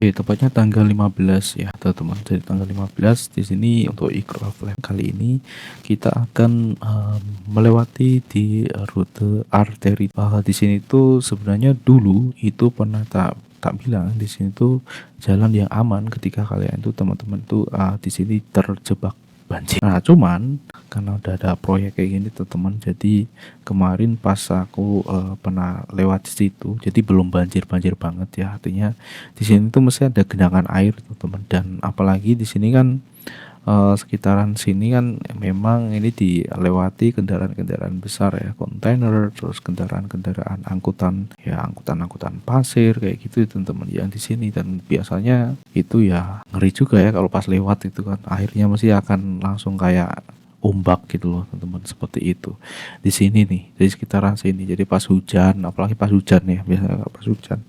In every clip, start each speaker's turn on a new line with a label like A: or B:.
A: Tepatnya tanggal 15 ya teman-teman. Jadi tanggal 15 di sini untuk Ikro Offline kali ini kita akan melewati di rute arteri. Di sini tuh sebenarnya dulu itu pernah tak bilang di sini tuh jalan yang aman ketika kalian tuh teman-teman tuh di sini terjebak banjir. Nah, cuman karena udah ada proyek kayak gini tuh teman, jadi kemarin pas aku pernah lewat di situ, jadi belum banjir-banjir banget ya. Artinya di sini tuh mesti ada genangan air tuh teman, dan apalagi di sini kan sekitaran sini kan memang ini dilewati kendaraan-kendaraan besar ya, kontainer, terus kendaraan-kendaraan angkutan ya, angkutan-angkutan pasir kayak gitu teman-teman yang di sini. Dan biasanya itu ya ngeri juga ya kalau pas lewat itu kan airnya mesti akan langsung kayak ombak gitu loh teman-teman, seperti itu di sini nih, di sekitaran sini. Jadi pas hujan, apalagi pas hujan ya, biasanya pas hujan.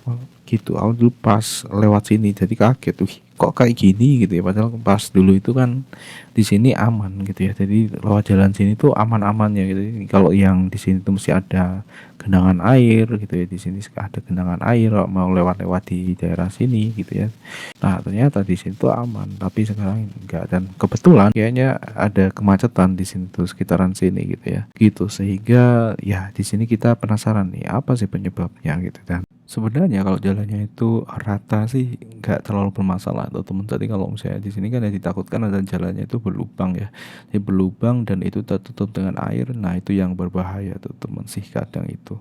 A: Oh, gitu. Aku dulu pas lewat sini jadi kaget tuh, kok kayak gini gitu ya. Padahal pas dulu itu kan di sini aman gitu ya. Jadi lewat jalan sini tuh aman-amannya gitu. Kalau yang di sini tuh mesti ada genangan air gitu ya. Di sini ada genangan air kalau mau lewat-lewat di daerah sini gitu ya. Nah, ternyata di sini tuh aman, tapi sekarang enggak. Dan kebetulan kayaknya ada kemacetan di sini tuh sekitaran sini gitu ya. Gitu, sehingga ya di sini kita penasaran nih apa sih penyebabnya gitu. Dan sebenarnya kalau jalannya itu rata sih nggak terlalu bermasalah tuh teman. Tadi kalau misalnya di sini kan yang ditakutkan ada jalannya itu berlubang ya. Jadi berlubang dan itu tertutup dengan air. Nah, itu yang berbahaya tuh teman sih kadang itu.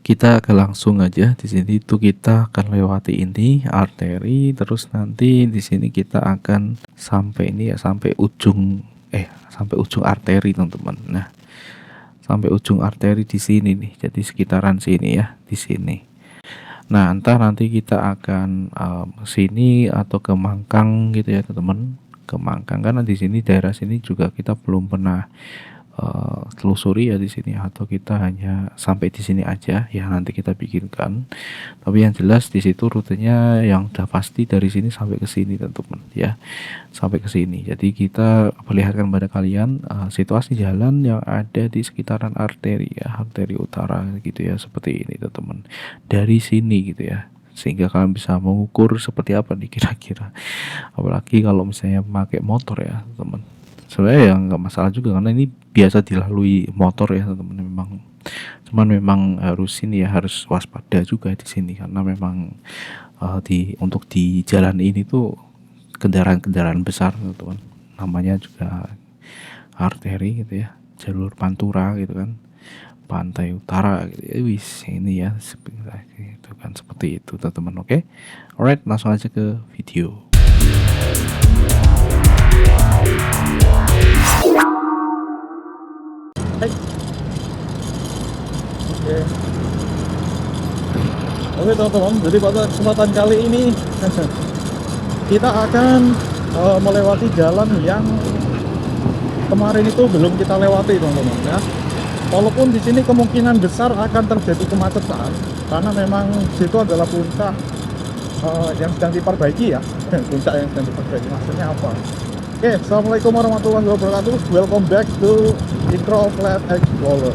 A: Kita ke langsung aja di sini tuh kita akan lewati ini arteri, terus nanti di sini kita akan sampai ini ya, sampai ujung arteri teman-teman. Nah, sampai ujung arteri di sini nih. Jadi sekitaran sini ya, di sini. Nah, entah nanti kita akan sini atau ke Mangkang gitu ya, teman-teman. Ke Mangkang karena di sini daerah sini juga kita belum pernah telusuri ya di sini, atau kita hanya sampai di sini aja ya, nanti kita bikinkan. Tapi yang jelas di situ rutenya yang udah pasti dari sini sampai ke sini teman-teman ya, sampai ke sini. Jadi kita perlihatkan pada kalian situasi jalan yang ada di sekitaran arteri ya, arteri utara gitu ya, seperti ini teman-teman. Dari sini gitu ya, sehingga kalian bisa mengukur seperti apa nih kira-kira. Apalagi kalau misalnya pakai motor ya teman, sebenarnya ya nggak masalah juga karena ini biasa dilalui motor ya teman. Cuman memang harus ini ya, harus waspada juga di sini karena memang untuk di jalan ini tuh kendaraan-kendaraan besar teman. Namanya juga arteri gitu ya, jalur pantura gitu kan, pantai utara gitu ya. Wis ini ya seperti itu kan, seperti itu teman-teman. Oke, alright, langsung aja ke video.
B: Hai. Oke teman-teman, jadi pada kesempatan kali ini kita akan melewati jalan yang kemarin itu belum kita lewati teman-teman ya. Walaupun di sini kemungkinan besar akan terjadi kemacetan karena memang situ adalah puncak yang sedang diperbaiki ya. Puncak yang sedang diperbaiki maksudnya apa? Oke, assalamualaikum warahmatullahi wabarakatuh. Welcome back to Ikro Offline Explorer.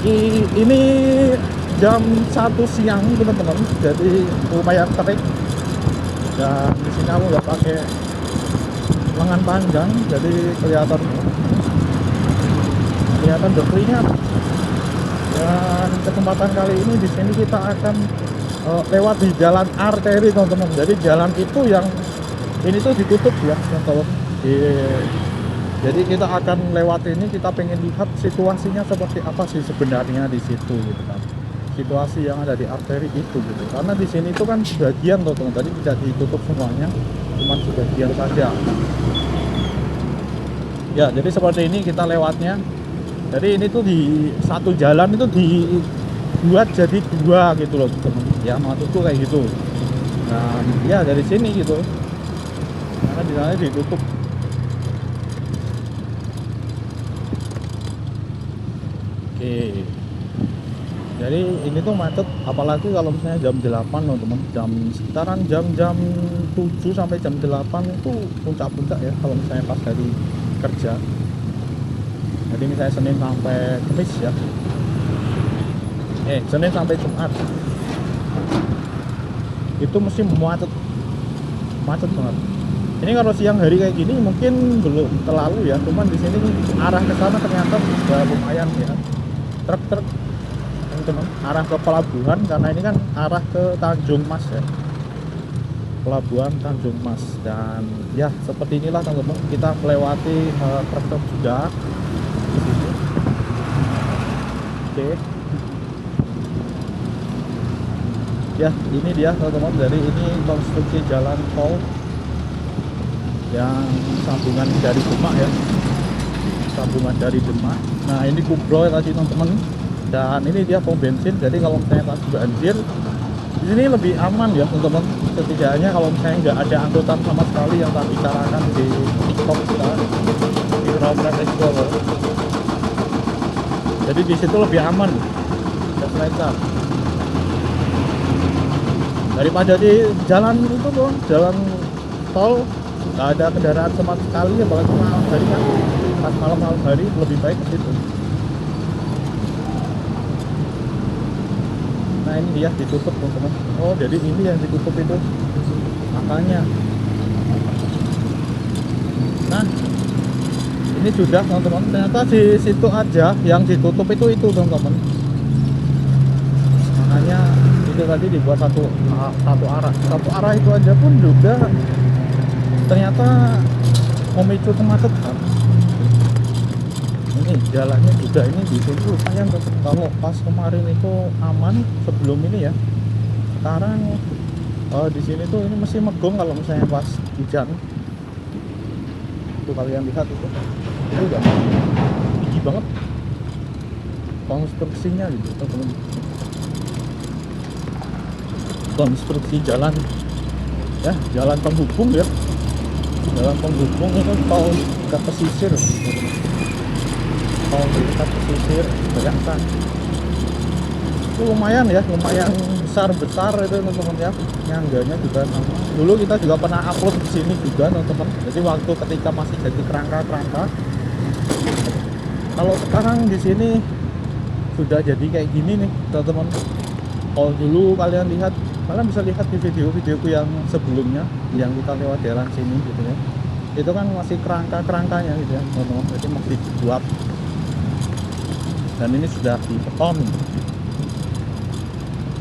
B: Ini jam 1 siang teman-teman, jadi lumayan terik. Dan di sini aku nggak pakai lengan panjang, jadi kelihatan berkeringat. Dan kesempatan kali ini di sini kita akan lewat di jalan arteri teman-teman. Jadi jalan itu yang ini tuh ditutup ya teman-teman. Jadi kita akan lewat ini, kita pengen lihat situasinya seperti apa sih sebenarnya di situ gitu kan. Situasi yang ada di arteri itu gitu. Karena di sini itu kan sebagian teman-teman, tadi tidak ditutup semuanya, cuma sebagian saja. Ya, jadi seperti ini kita lewatnya. Jadi ini tuh di satu jalan itu dibuat jadi dua gitu loh teman. Ya maksudku kayak gitu. Nah, ya dari sini gitu. Karena di sana ditutup. Oke. Jadi ini tuh macet, apalagi kalau misalnya jam 8 loh teman. Sekitaran jam 7 sampai jam 8 itu puncak-puncak ya kalau misalnya pas dari kerja. Jadi misalnya Senin sampai Kamis ya. Senin sampai Jumat. itu mesti macet banget. Ini kalau siang hari kayak gini mungkin belum terlalu ya, cuman di sini arah ke sana ternyata juga lumayan ya. Truk-truk teman-teman arah ke pelabuhan, karena ini kan arah ke Tanjung Mas ya. Pelabuhan Tanjung Mas, dan ya seperti inilah teman-teman, kita melewati truk-truk juga di sini. Oke. Ya, ini dia teman-teman, dari ini konstruksi jalan tol yang sambungan dari Demak ya, sambungan dari Demak. Nah, ini Kubro tadi teman-teman, dan ini dia pom bensin. Jadi kalau misalnya pas banjir di sini lebih aman ya teman-teman, setidaknya kalau misalnya nggak ada angkutan sama sekali yang tak bicarakan di TikTok kita, di Roadmap Explorer. Jadi di situ lebih aman dan lancar daripada di jalan itu tuh, jalan tol nggak ada kendaraan sama sekali, apalagi malam hari kan, pas malam hari lebih baik ke situ. Nah, ini dia ditutup teman-teman. Oh, jadi ini yang ditutup itu makanya. Nah, ini sudah teman-teman, ternyata di situ aja yang ditutup itu teman-teman. Makanya itu tadi dibuat satu arah itu aja pun juga ternyata memicu kemacetan. Ini jalannya juga ini di sini lumayan. Kalau pas kemarin itu aman sebelum ini ya, sekarang di sini tuh ini masih megong kalau misalnya pas hujan. Tuh kalian lihat itu udah tinggi banget konstruksinya gitu teman-teman. Konstruksi jalan ya, jalan penghubung ya, jalan penghubung itu tol ke pesisir, tol dekat pesisir. Bayangkan itu lumayan ya, lumayan besar itu teman-teman ya. Nyangganya juga sama, dulu kita juga pernah upload di sini juga teman-teman. Jadi waktu ketika masih jadi kerangka. Kalau sekarang di sini sudah jadi kayak gini nih teman-teman. Kalau dulu kalian lihat, kalian bisa lihat di videoku yang sebelumnya yang kita lewat jalan sini gitu ya, itu kan masih kerangkanya gitu ya teman-teman, jadi masih dibuat, dan ini sudah dibeton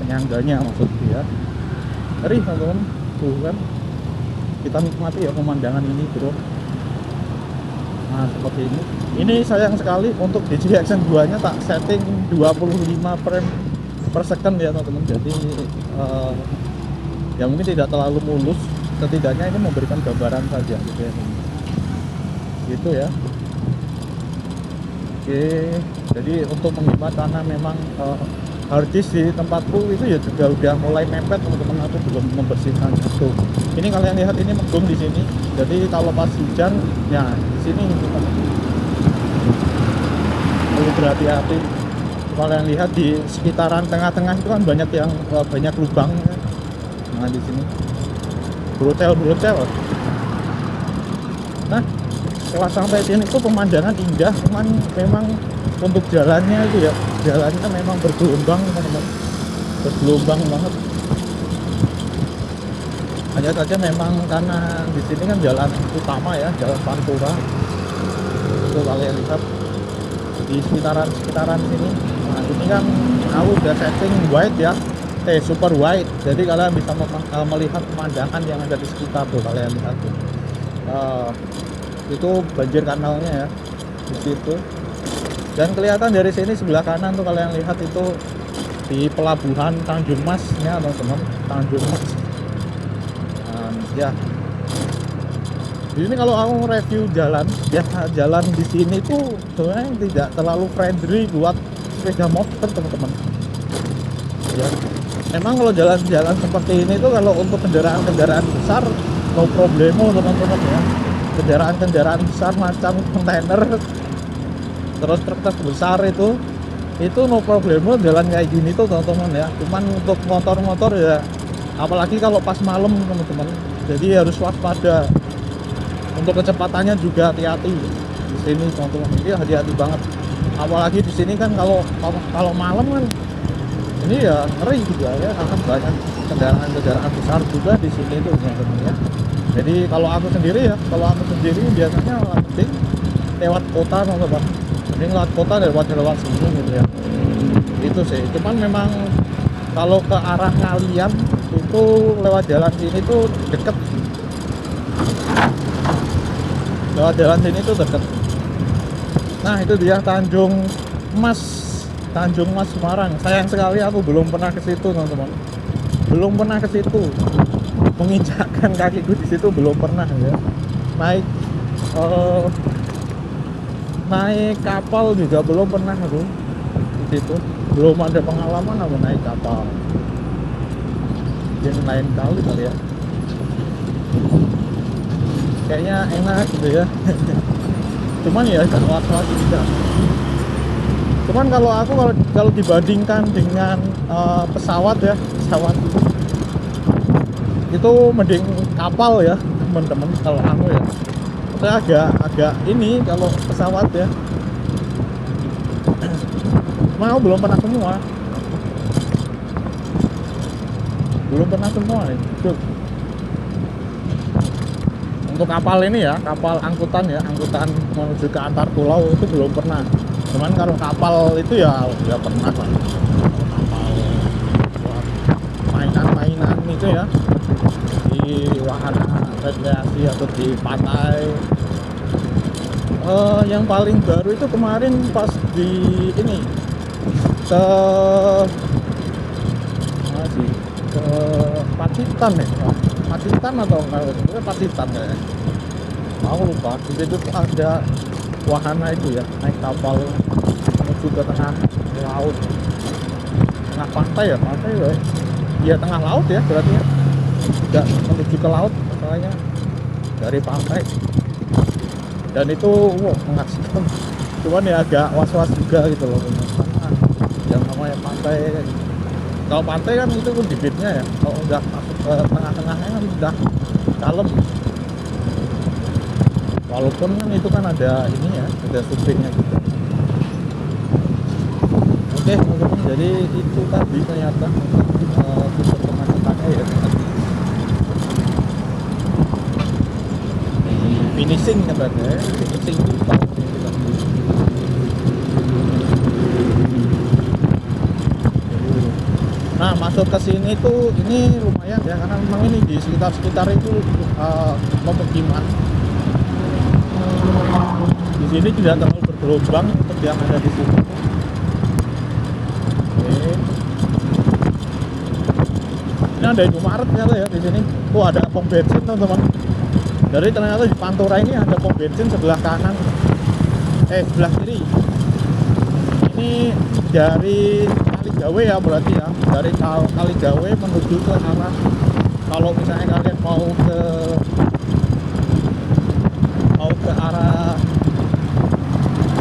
B: penyangganya maksudnya ya. Ngeri teman-teman, tuh kan kita nikmati ya pemandangan ini bro. Nah, seperti ini. Ini sayang sekali untuk DJI Action 2 nya tak setting 25 frame per second ya teman-teman. Jadi ya mungkin tidak terlalu mulus, setidaknya ini memberikan gambaran saja gitu ya, gitu ya. Oke, jadi untuk menghemat, karena memang harddisk di tempatku itu ya juga udah mulai mepet teman-teman, aku belum membersihkan itu. Ini kalian lihat ini megong di sini, jadi kalau pas hujan ya di sini perlu berhati-hati. Kalian lihat di sekitaran tengah-tengah itu kan banyak yang banyak lubang. Nah, di sini brutal. Nah, setelah sampai sini itu pemandangan indah, cuman memang untuk jalannya itu ya, jalannya memang bergelombang teman-teman, bergelombang banget. Hanya saja memang karena di sini kan jalan utama ya, jalan Pantura. Itu kalian lihat di sekitaran sini. Nah, ini kan aku udah setting wide ya, super wide, jadi kalian bisa melihat pemandangan yang ada di sekitar tuh. Kalian lihat tuh, itu banjir kanalnya ya di situ, dan kelihatan dari sini sebelah kanan tuh kalian lihat itu di pelabuhan Tanjung Mas nya teman-teman, Tanjung Mas. Ya, di sini kalau aku review jalan ya, jalan di sini tuh sebenarnya tidak terlalu friendly buat sepeda motor teman-teman ya. Memang kalau jalan-jalan seperti ini tuh kalau untuk kendaraan besar no problemo teman-teman ya. Kendaraan besar macam kontainer terus truk besar itu no problemo jalan kayak gini tuh teman-teman ya. Cuman untuk motor-motor ya, apalagi kalau pas malam teman-teman, jadi harus waspada. Untuk kecepatannya juga hati-hati di sini teman-teman, ini hati-hati banget. Apalagi di sini kan kalau malam kan ini ya ngeri juga ya, karena banyak kendaraan-kendaraan besar juga di sini tuh teman-teman ya. Jadi kalau aku sendiri biasanya mending lewat kota teman-teman, mending lewat kota daripada lewat sini gitu ya. Itu sih, cuman memang kalau ke arah Ngalian itu lewat jalan sini tuh deket, lewat jalan sini tuh deket. Nah itu dia Tanjung Mas Semarang. Sayang sekali aku belum pernah ke situ teman-teman, belum pernah ke situ, menginjakkan kakiku di situ belum pernah ya. Naik kapal juga belum pernah aku di situ, belum ada pengalaman aku naik kapal. Yang lain kali ya, kayaknya enak gitu ya. Cuman ya agak was-was juga. Cuman kalau dibandingkan dengan pesawat ya, pesawat itu mending kapal ya teman-teman. Kalau aku ya, saya agak ini kalau pesawat ya. Mau belum pernah semua nih. Untuk kapal ini ya, kapal angkutan menuju ke antar pulau itu belum pernah. Cuman kalau kapal itu ya udah pernah lah. Kapal buat mainan itu ya, di wahana rekreasi atau di pantai. Yang paling baru itu kemarin pas di ini ke Pacitan ya, Pacitan atau enggak, Pacitan ya, aku lupa. Di situ tuh ada wahana itu ya, naik kapal menuju ke tengah laut, tengah pantai ya, ya tengah laut ya berarti ya, tidak menuju ke laut masalahnya, dari pantai. Dan itu mengasihkan, cuman ya agak was-was juga gitu loh, karena yang namanya pantai, kalau pantai kan itu kan bibitnya ya, kalau udah masuk ke tengah-tengahnya kan udah kalem. Walaupun kan itu kan ada ini ya, ada supingnya gitu. Oke teman-teman, jadi itu tadi ternyata untuk kemacetannya ya. Finishing katanya, finishing kita. Nah masuk ke sini tuh ini lumayan ya, karena memang ini di sekitar itu pemukiman. Di sini tidak terlalu bergelombang untuk yang ada di sini. Oke. Ini ada Indomaret ternyata ya di sini. Tuh ada pom bensin teman-teman. Jadi ternyata di Pantura ini ada pom bensin sebelah kanan, sebelah kiri. Ini dari Kaligawe ya berarti ya, dari Kaligawe menuju ke arah, kalau misalnya kalian mau ke arah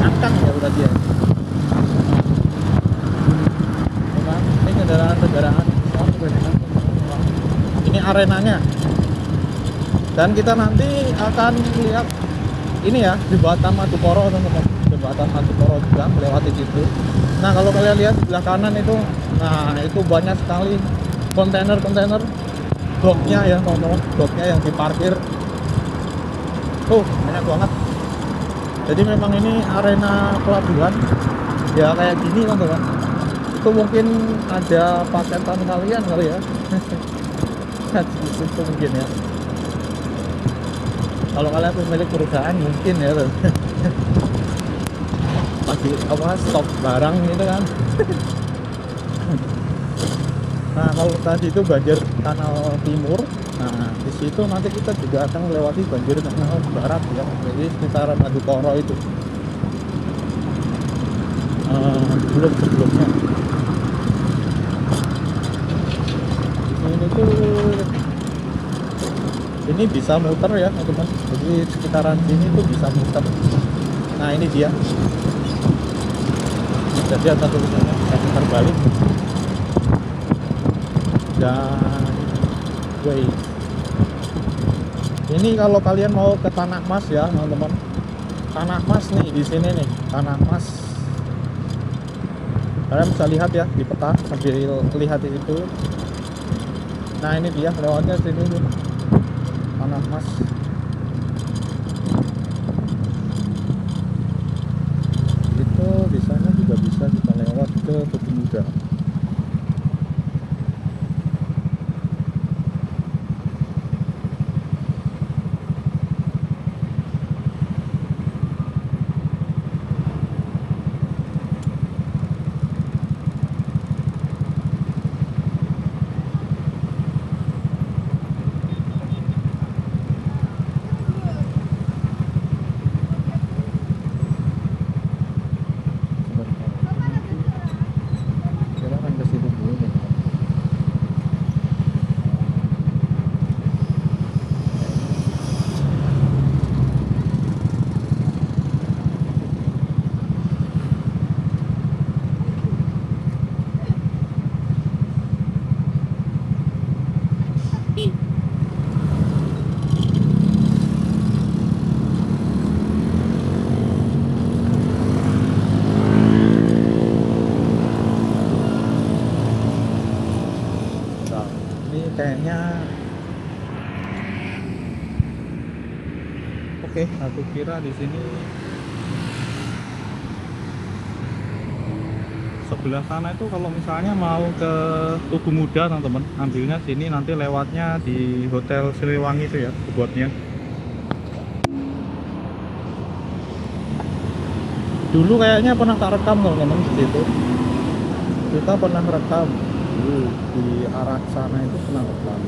B: Angkang ya berarti ya. Ini kendaraan ini arenanya. Dan kita nanti akan lihat ini ya, jembatan Madukoro teman-teman, jembatan Madukoro juga melewati situ. Nah kalau kalian lihat sebelah kanan itu, nah itu banyak sekali kontainer bloknya ya teman-teman, bloknya yang diparkir tuh banyak banget. Jadi memang ini arena pelabuhan ya kayak gini teman-teman. Itu mungkin ada paketan kalian kali ya. Itu mungkin ya, kalau kalian pemilik perusahaan mungkin ya tuh. Lagi stok barang gitu kan. Nah kalau tadi itu banjir kanal timur, nah di situ nanti kita juga akan melewati banjir kanal barat ya, jadi sekitaran Madukoro itu sebelumnya. Ini bisa muter ya teman-teman, jadi sekitaran sini tuh bisa muter. Nah ini dia, jadi ada tulisannya bisa muter balik. Dan wait, ini kalau kalian mau ke Tanah Mas ya teman-teman, Tanah Mas nih di sini nih, Tanah Mas. Kalian bisa lihat ya di peta sambil lihat itu. Nah ini dia lewatnya sini nih, tanah mas. Itu di sana juga bisa kita lewat ke Tugu Muda. Kita akan ke situ dulu nih. Nah, ini kayaknya oke, aku kira di sini sebelah sana itu kalau misalnya mau ke Tugu Muda teman-teman, ambilnya sini, nanti lewatnya di Hotel Siliwangi itu ya buatnya. Dulu kayaknya pernah tak rekam teman-teman di situ. Kita pernah rekam dulu di arah sana itu pernah rekam.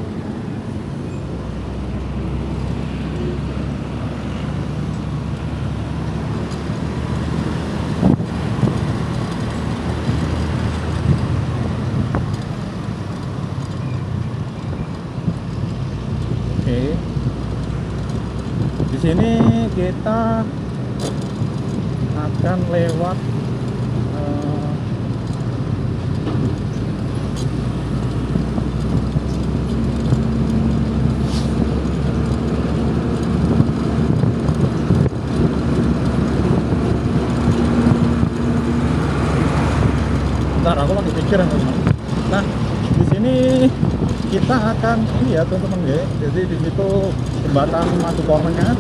B: Oke. Di sini kita akan lewat bentar, aku lagi pikir teman-teman. Nah, di sini kita akan ini ya teman-teman ya. Jadi di situ jembatan Matukornnya.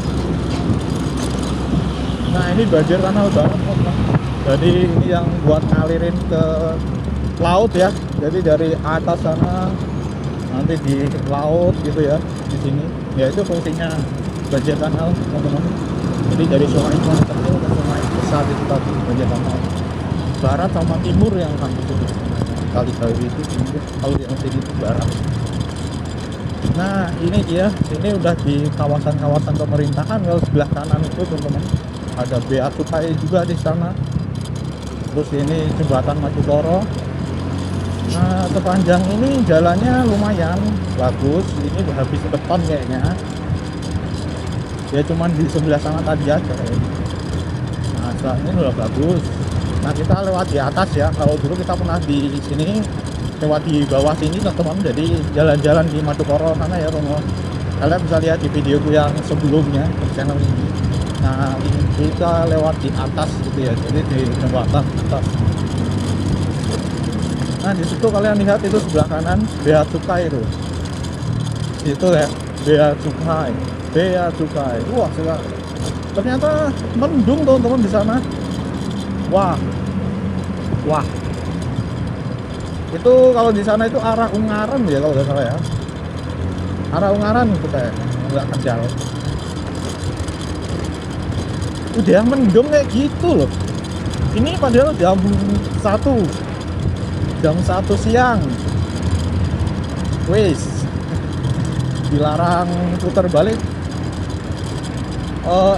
B: Nah, ini banjir kanal banget teman-teman. Jadi ini yang buat ngalirin ke laut ya. Jadi dari atas sana nanti di laut gitu ya di sini. Ya itu fungsinya banjir kanal teman-teman. Jadi dari sungai kecil ke sungai besar itu tadi banjir kanal. Barat sama timur yang kan itu kali itu timur, kalau yang sini itu barat. Nah ini dia, ini udah di kawasan-kawasan pemerintahan. Kalau sebelah kanan itu teman-teman ada Bea Cukai juga di sana. Terus ini jembatan Madukoro. Nah sepanjang ini jalannya lumayan bagus, ini udah habis beton kayaknya ya, cuman di sebelah sana tadi aja. Nah setelah ini udah bagus. Nah kita lewat di atas ya, kalau dulu kita pernah di sini lewat di bawah sini teman-teman. Jadi jalan-jalan di Madukoro sana ya teman-teman, kalian bisa lihat di videoku yang sebelumnya di channel ini. Nah ini kita lewat di atas gitu ya, jadi di jembatan atas. Nah di situ kalian lihat itu sebelah kanan Bea Cukai itu ya, Bea Cukai, Bea Cukai. Wah ternyata mendung teman-teman di sana. Wah, itu kalau di sana itu arah Ungaran ya kalau nggak salah ya, arah Ungaran itu kayak nggak kerja. Udah yang mendung kayak gitu loh. Ini padahal jam 1 siang. Wes, dilarang putar balik.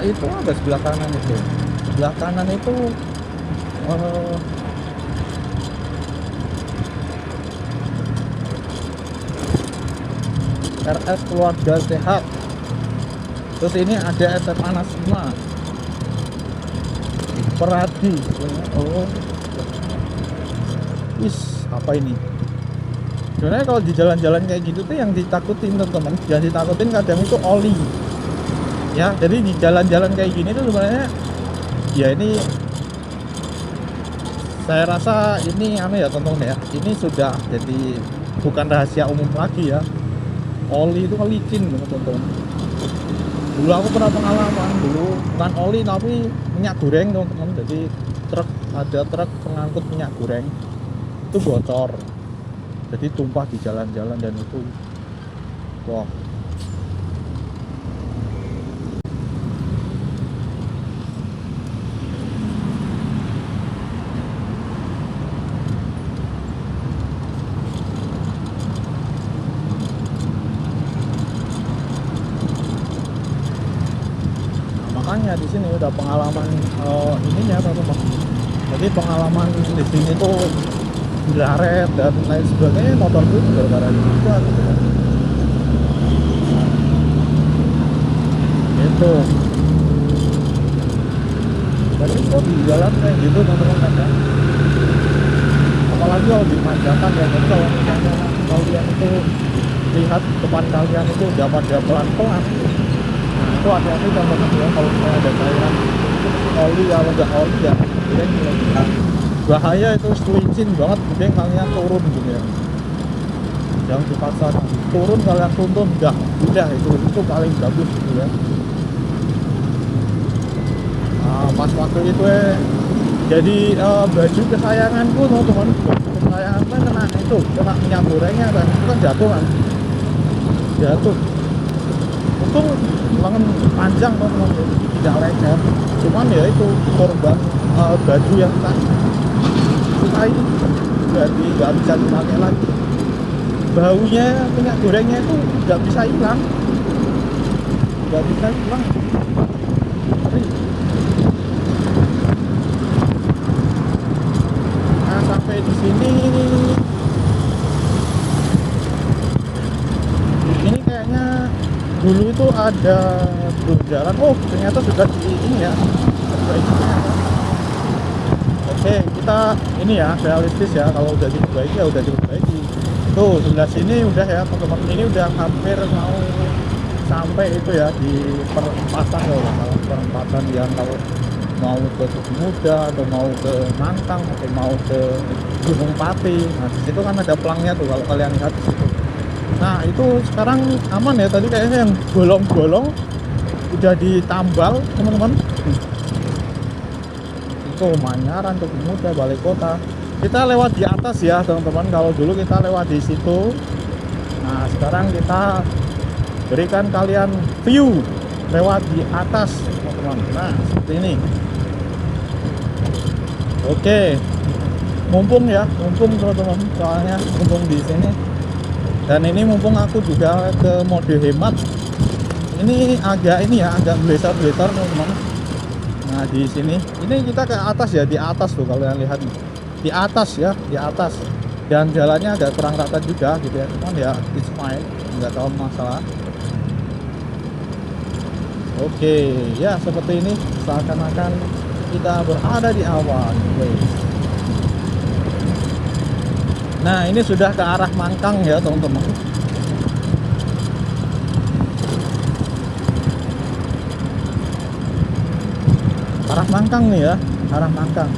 B: Itu ada sebelah kanan itu. Sebelah kanan itu RS Keluarga Sehat. Terus ini ada SMA Nasma Peradi. Oh, wis apa ini? Sebenarnya kalau di jalan-jalan kayak gitu tuh yang ditakutin teman-teman, yang ditakutin kadang itu oli. Ya, jadi di jalan-jalan kayak gini tuh sebenarnya ya ini Saya rasa ini anu ya teman-teman ya, ini sudah jadi bukan rahasia umum lagi ya. Oli itu kan licin teman-teman. Dulu aku pernah pengalaman, dulu bukan oli tapi minyak goreng teman-teman. Jadi ada truk pengangkut minyak goreng itu bocor, jadi tumpah di jalan-jalan dan itu wah. Makanya di sini udah pengalaman ininya teman-teman. Jadi pengalaman di sini tuh ngaret dan lain sebagainya, motorku gara-gara juga gitu kan. Itu. Tapi kok di jalan kayak gitu teman-teman kan? Apalagi kalau dimanjakan ya, jadi kalau misalnya kalian itu lihat depan kalian itu udah pada pelan-pelan, nah itu hati-hati teman-teman ya, kalau misalnya ada cairan oli kalau nggak oli ya bahaya, itu licin banget. Mending kalian turun gitu ya, jangan dipaksakan turun, kalian tuntun udah itu paling bagus gitu ya. Nah, pas waktu itu jadi baju kesayanganku teman-teman, baju kesayanganku kena minyak gorengnya kan, itu kan jatuh untung lengan panjang teman-teman, tidak leher, cuman ya itu korban baju yang tak sukai jadi nggak bisa dipakai lagi. Baunya minyak gorengnya itu nggak bisa hilang. Nah sampai di sini ini kayaknya dulu itu ada jalan, oh ternyata sudah di ini ya. Oke, kita ini ya realistis ya, kalau udah diperbaiki ya udah diperbaiki. Tuh sebelah sini udah ya teman-teman, ini udah hampir mau sampai itu ya di perempatan loh, kalau perempatan yang kalau mau ke Muda atau mau ke Mantang atau mau ke Gunung Pati. Nah di situ kan ada pelangnya tuh kalau kalian lihat di situ. Nah itu sekarang aman ya, tadi kayaknya yang bolong-bolong udah ditambal teman-teman. Itu Manyaran, Tugu Muda, Balai Kota. Kita lewat di atas ya teman-teman, kalau dulu kita lewat di situ. Nah sekarang kita berikan kalian view lewat di atas teman-teman. Nah seperti ini. Oke, mumpung teman-teman, soalnya mumpung di sini. Dan ini mumpung aku juga ke mode hemat. Ini agak bleser-bleser teman-teman. Nah di sini, ini kita ke atas ya, di atas tuh kalian lihat nih. Di atas ya, di atas. Dan jalannya agak kurang rata juga gitu ya, cuman ya it's fine, nggak tahu masalah. Oke, ya seperti ini seakan-akan kita berada di awan. Nah ini sudah ke arah Mangkang ya teman-teman. Arah Mangkang nih ya, arah Mangkang.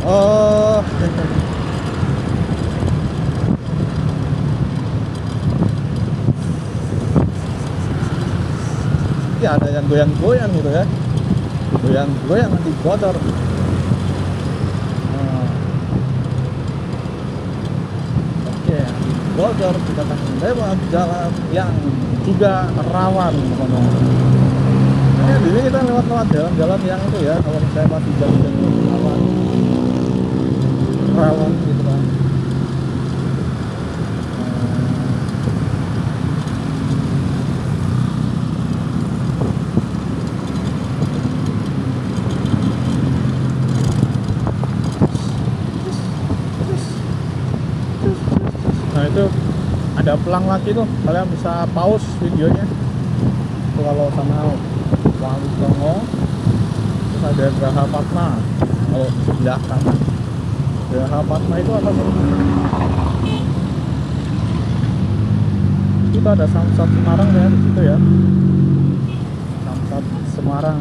B: Oh, ya ada yang goyang-goyang gitu ya, goyang-goyang nanti bocor. Oke, bocor kita akan lewat jalan yang juga rawan teman-teman. Nah, di sini kita lewat jalan-jalan yang itu ya, kalau saya masih jalan rawan gitu kan. Nah itu ada pelang lagi tuh, kalian bisa pause videonya tuh kalau sama Wali Songo. Terus ada Geraha Padma kalau sebelah kanan. Geraha Padma itu apa sih? Kita ada Samsat Semarang ya di situ ya. Samsat Semarang.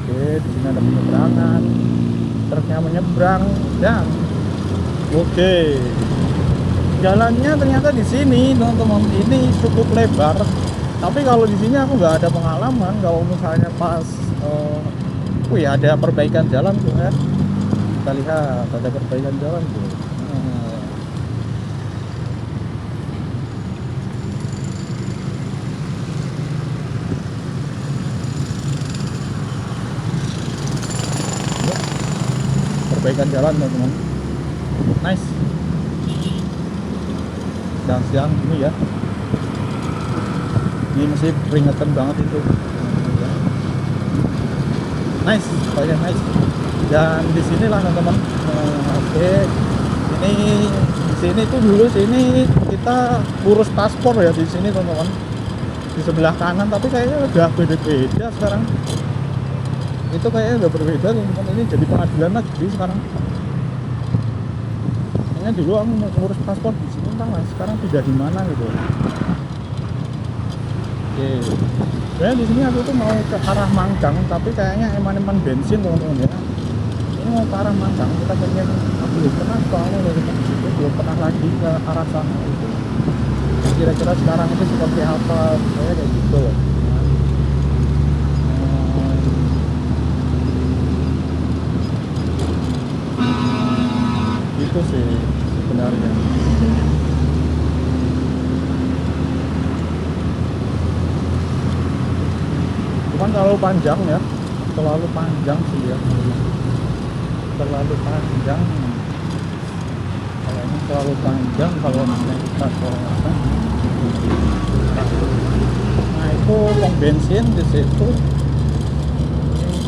B: Oke, di sini ada penyeberangan, truknya menyeberang dan oke, jalannya ternyata di sini teman-teman, ini cukup lebar. Tapi kalau di sini aku nggak ada pengalaman kalau misalnya pas wih ada perbaikan jalan tuh ya. Kita lihat ada perbaikan jalan tuh. Perbaikan jalan teman-teman, nice. Siang-siang ini ya, ini masih peringatan banget itu, nice, pokoknya nice. Dan di sinilah teman-teman, oke, ini di sini tuh dulu sini kita urus paspor ya di sini teman-teman, di sebelah kanan, tapi kayaknya udah beda-beda sekarang. Itu kayaknya udah berbeda teman-teman, ini jadi pengadilan lagi sekarang. Kayaknya dulu aku ngurus paspor di sini, entah sekarang tidak di mana gitu. Oke, sebenarnya di sini aku tuh mau ke arah Manggang, tapi kayaknya eman-eman bensin teman-teman ya. Ini mau ke arah Manggang, kita pengen, aku belum pernah soalnya dari situ, belum pernah lagi ke arah sana itu. Kira-kira sekarang itu seperti apa, kayak gitu loh. Itu sih sebenarnya. Cuman terlalu panjang ya, terlalu panjang sih ya, terlalu panjang. Kalau ini terlalu panjang kalau namanya kita kawasan. Nah itu pom bensin di situ,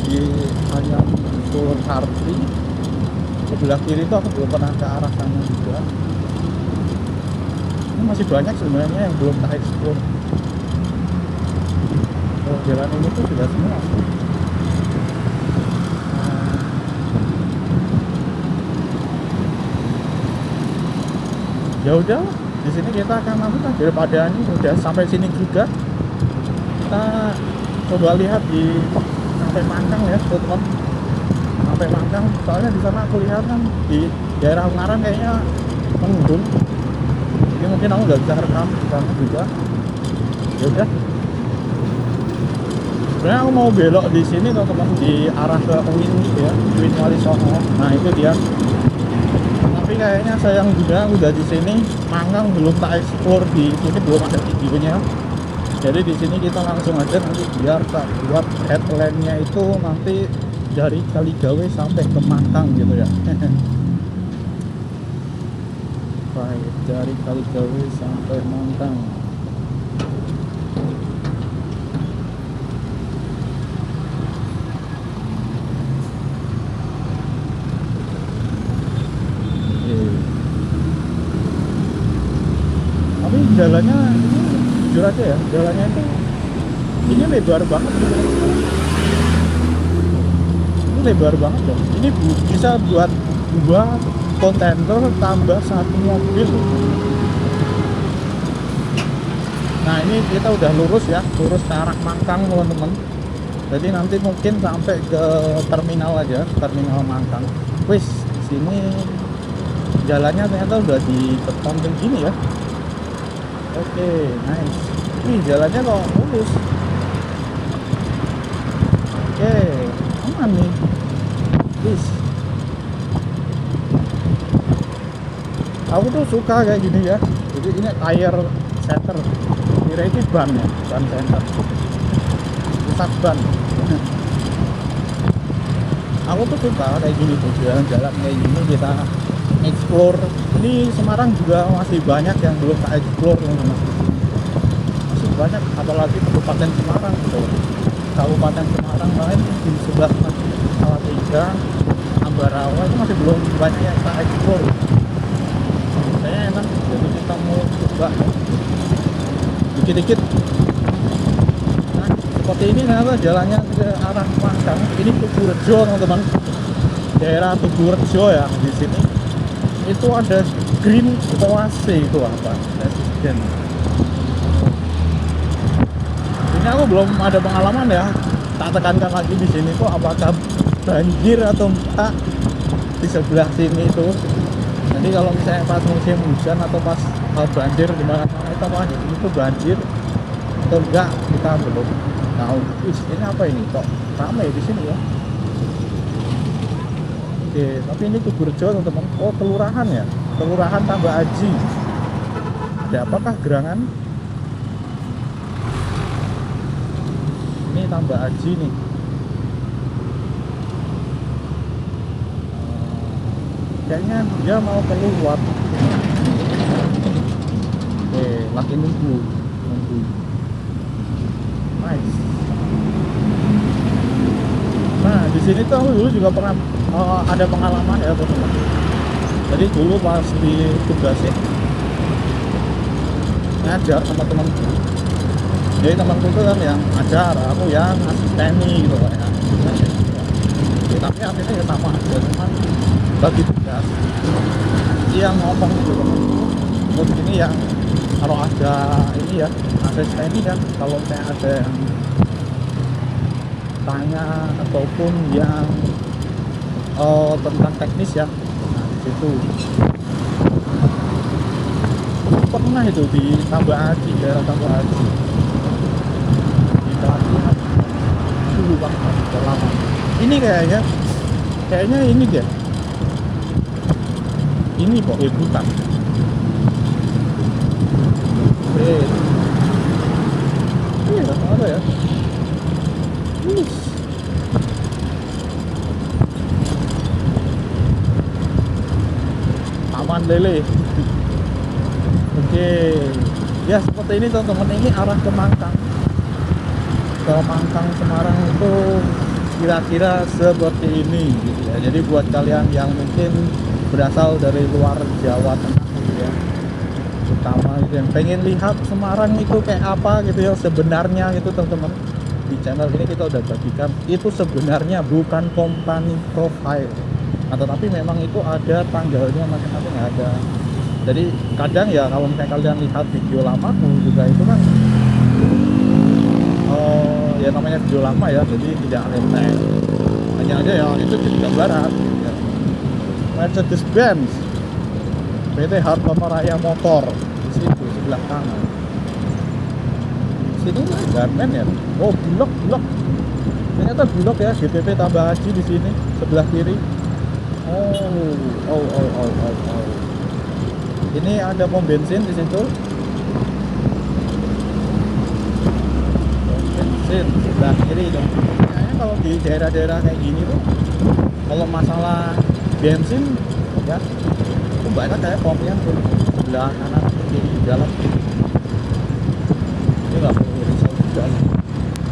B: di Ayam Suharti. Sebelah kiri itu aku belum pernah ke arah sana juga. Ini masih banyak sebenarnya yang belum tak eksplor. Kalau jalan ini tuh sudah semua. Ya udah, di sini kita akan lakukan daripada ini udah sampai sini juga. Kita coba lihat di sampai Manggang ya, teman-teman. Sampai Manggang, soalnya di sana aku lihat kan di daerah Ungaran kayaknya mendung. Jadi mungkin aku nggak bisa rekam karena juga. Ya udah. Sebenarnya aku mau belok di sini teman-teman, di arah ke UIN gitu ya, UIN Walisono. Nah itu dia. Tapi kayaknya sayang juga udah di sini. Manggang belum tak eksplor, di sini belum ada videonya. Jadi di sini kita langsung aja nanti biar tak buat headline-nya itu nanti dari Kaligawe sampai ke Manggang gitu ya. Baik, dari Kaligawe sampai Manggang. Tapi jalannya ini jujur aja ya, jalannya itu ini lebar banget gitu. Ini lebar banget loh. Ini bisa buat 2 kontainer tambah 1 mobil. Nah ini kita udah lurus ya, lurus ke arah Manggang teman-teman. Jadi nanti mungkin sampai ke terminal aja, terminal Manggang. Wis, di sini jalannya ternyata udah dibeton kayak gini ya. Oke, nice. Ini jalannya kok lurus. Oke, aman nih. Bis. Aku tuh suka kayak gini ya. Jadi ini tire center. Kira ini ban ya, ban center. Pusat ban. Aku tuh suka kayak gini tuh, jalan-jalan kayak gini kita explore. Ini Semarang juga masih banyak yang belum tak explore teman-teman. Masih banyak, apalagi Kabupaten Semarang gitu. Kabupaten Semarang lain di sebelah Salatiga, Ambarawa itu masih belum banyak yang tak explore. Kayaknya enak, jadi kita mau coba dikit-dikit. Nah, seperti ini ternyata jalannya ke arah Manggang. Ini Tugurejo teman-teman, daerah Tugurejo ya. Di sini itu ada Green Oase, itu apa? Residen. Ini aku belum ada pengalaman ya tak tekankan lagi di sini tuh apakah banjir atau enggak di sebelah sini itu. Jadi kalau misalnya pas musim hujan atau pas banjir di mana-mana itu apa di sini tuh banjir atau enggak kita belum tahu. Ini apa ini kok ramai di sini ya. Oke, tapi ini Tugurejo teman-teman. Oh, kelurahan ya, kelurahan Tambak Aji. Ada apakah gerangan? Ini Tambak Aji nih. Kayaknya dia mau keluar. Oke, lagi nunggu. Nice. Nah, di sini tuh aku dulu juga pernah ada pengalaman ya teman-teman. Jadi dulu pas ditugasin ngajar sama temanku. Jadi temanku itu kan yang ngajar, aku yang asisteni gitu kan ya. Tapi akhirnya ya sama aja, cuman bagi tugas. Yang ngomong gitu temanku. Terus ini yang kalau ada ini ya asisteni kan, kalau saya ada yang tanya ataupun yang tentang teknis ya, nah disitu pernah itu di Tambak Aji, daerah Tambak Aji di Kalian dulu banget, udah lama. Ini kayaknya ini dia, ini kok bukan. Iya nggak ada ya. Taman lele. Oke, ya seperti ini teman-teman, ini arah ke Mangkang. Ke Mangkang Semarang itu kira-kira seperti ini gitu ya. Jadi buat kalian yang mungkin berasal dari luar Jawa Tengah gitu ya, terutama gitu, yang pengen lihat Semarang itu kayak apa gitu ya sebenarnya gitu teman-teman, di channel ini kita udah bagikan itu sebenarnya bukan company profile, atau tapi memang itu ada tanggalnya masing-masing ada. Jadi kadang ya kalau misalnya kalian lihat video lamaku juga itu kan ya namanya video lama ya, jadi tidak lempeng, hanya aja ya itu di barat ya. Mercedes Benz PT Harta Raya Motor di situ sebelah kanan. Sini Garmen ya. Oh, Bulog. Ternyata Bulog ya, GPP Tambak Aji di sini sebelah kiri. Oh. Ini ada pom bensin di situ. Pom bensin sebelah kiri dong. Kayaknya kalau di daerah-daerah kayak gini tuh, kalau masalah bensin ya, banyak kayak pomnya tuh sebelah kanan di jalan. Ini nggak perlu risau juga.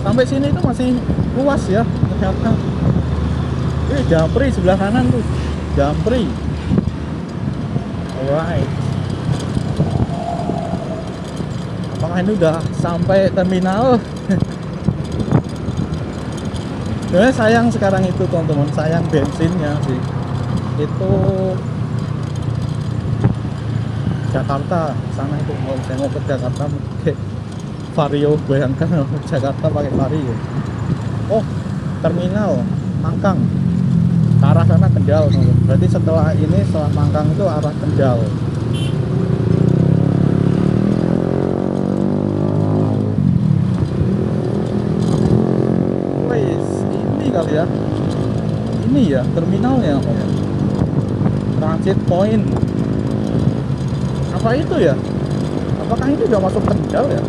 B: Sampai sini itu masih luas ya ternyata. Ini Japri sebelah kanan tuh, Japri. Alright. Apakah ini udah sampai terminal? Sebenarnya sayang sekarang itu teman-teman, sayang bensinnya sih. Itu Jakarta sana itu, kalau saya mau ke Jakarta pakai Vario, bayangkan Jakarta pakai Vario. Oh, terminal Mangkang ke arah sana Kendal. Berarti setelah Mangkang itu arah Kendal. Wes, ini kali ya. Ini ya terminalnya apa ya? Transit point. Apa itu ya? Apakah ini udah masuk Kendal ya?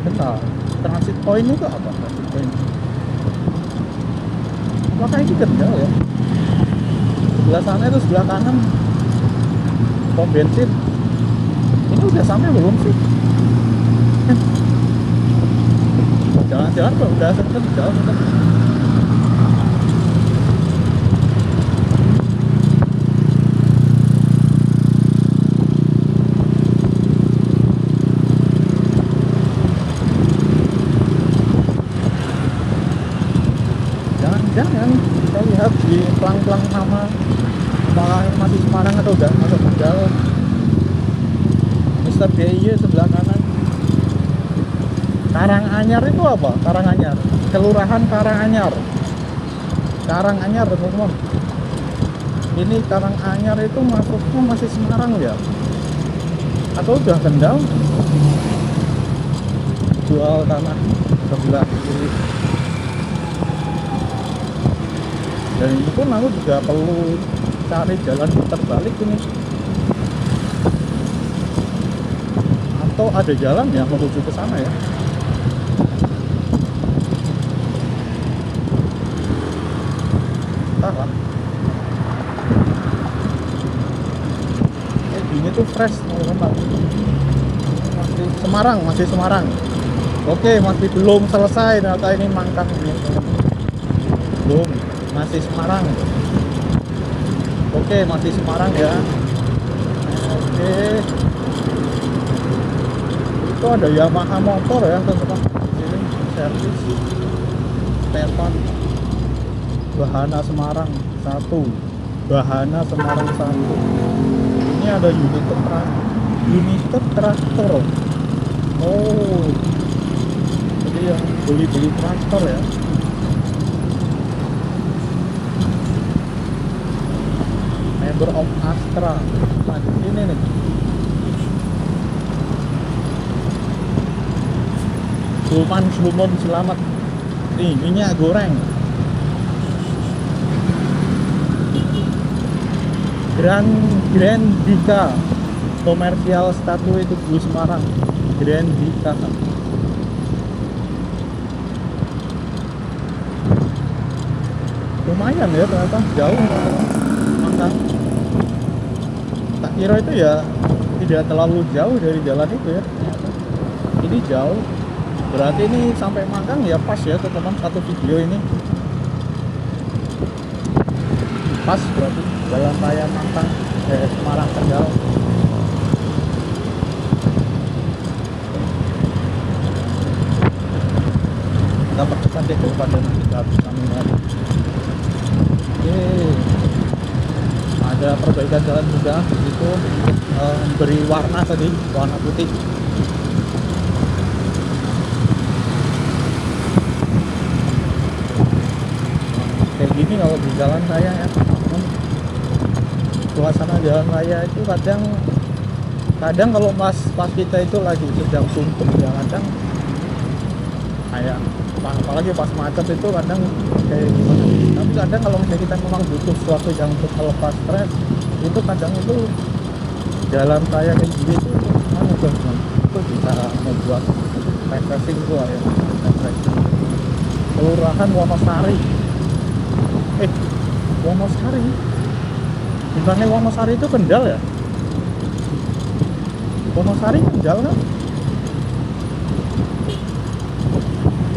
B: Bentar, transit point itu apa? Transit point. Apakah ini Kendal ya? Sebelah sana itu sebelah kanan pom bensin. Ini udah sampai belum sih? Jangan-jangan udah Kendal. Jangan kita lihat di pelang-pelang nama apakah masih Semarang atau enggak masuk Kendal. Mr. DIY sebelah kanan. Karanganyar itu apa? Karanganyar, Kelurahan Karanganyar. Karanganyar teman-teman. Ini Karanganyar itu masuknya masih Semarang ya? Atau udah Kendal? Jual tanah sebelah kiri. Dan ini pun aku juga perlu cari jalan putar balik ini. Atau ada jalan yang menuju ke sana ya? Entah lah. Gini tuh fresh teman-teman. Masih Semarang, masih Semarang. Oke, masih belum selesai ternyata ini Mangkang ini. Belum, masih Semarang. Oke, masih Semarang ya. Oke. Itu ada Yamaha motor ya teman-teman. Ini servis spare part. Bahana Semarang 1. Bahana Semarang 1. Ini ada United Traktor. Oh, jadi yang beli traktor ya. Member of Astra. Nah, ini nih. Sulman selamat. Nih, minyak goreng. Grand Dika Komersial Statue itu Tugu Semarang. Grand Dika. Lumayan ya ternyata, jauh. Maka tak kira itu ya tidak terlalu jauh dari jalan itu ya. Ini jauh. Berarti ini sampai Mangkang ya pas ya teman-teman, satu video ini. Pas berarti jalan raya Mangkang Semarang Tegal. Kita percepat deh daripada nanti kehabisan minyak. Oke, ada perbaikan jalan juga itu beri warna tadi, warna putih. Kayak gini kalau di jalan raya ya, suasana jalan raya itu kadang kalau pas kita itu lagi sedang suntuk ya, kadang kayak apalagi pas macet itu kadang kayak gimana. Tapi kadang kalau misalnya kita memang butuh sesuatu yang untuk melepas stres, itu kadang itu jalan raya kayak gini itu itu bisa membuat refreshing gua ya, refreshing. Kelurahan Wonosari. Wonosari. Bukannya Wonosari itu Kendal ya? Wonosari Kendal kan?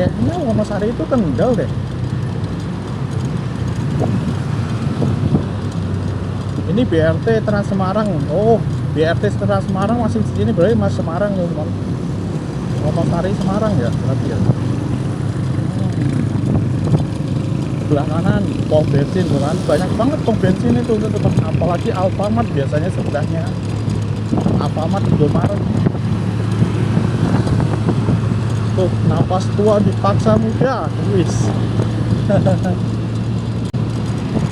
B: Kayaknya Wonosari itu Kendal deh. Ini BRT Trans Semarang. Oh, BRT Trans Semarang masih di sini, berarti Mas Semarang ya, teman. Wonosari Semarang ya, berarti ya. Sebelah kanan pom bensin kan, banyak banget pom bensin itu teman, apalagi Alfamart biasanya sebelahnya. Alfamart Indomaret. Tuh, napas tua dipaksa muda, wis.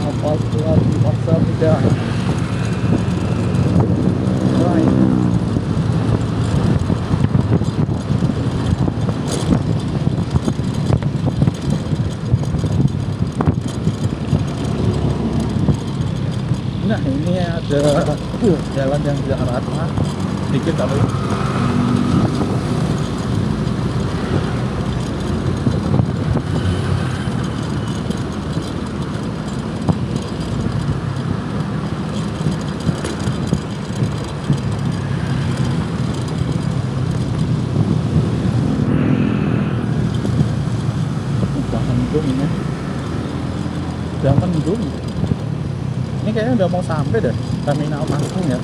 B: Napas tua dipaksa muda. Right. Nah, ini ada jalan yang tidak rata sedikit tapi mendung ini. Udah mendung. Ini kayaknya udah mau sampai deh terminal Mangkang ya.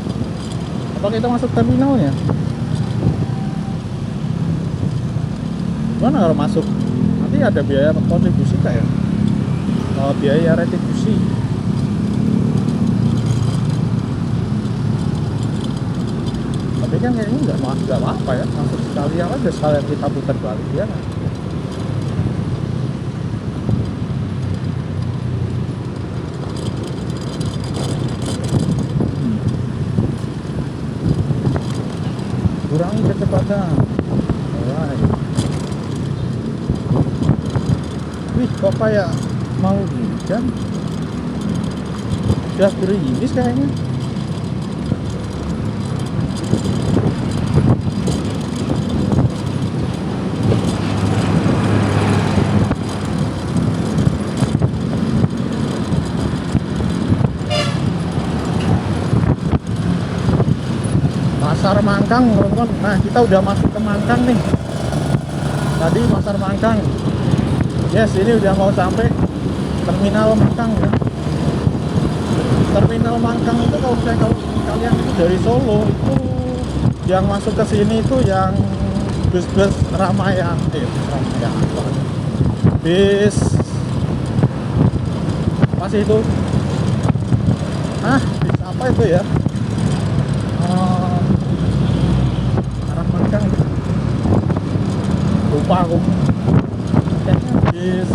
B: Apa kita masuk terminalnya? Gimana kalau masuk? Nanti ada biaya kontribusi kah ya? Oh, biaya retribusi. Tapi sekalian kayaknya nggak apa-apa ya, masuk sekalian aja, sekalian kita putar balik ya kan? Kurangi kecepatan. Alright. Wih, kok kayak mau hujan? Udah gerimis kayaknya. Pasar Mangkang, teman-teman. Nah, kita udah masuk ke Mangkang nih. Tadi Pasar Mangkang. Yes, ini udah mau sampai Terminal Mangkang ya. Terminal Mangkang itu kalau kalian itu dari Solo itu yang masuk ke sini itu yang bus-bus Ramayana, bis masih itu. Bis apa itu ya? Arah Mangkang. Lupa aku. Kayaknya bis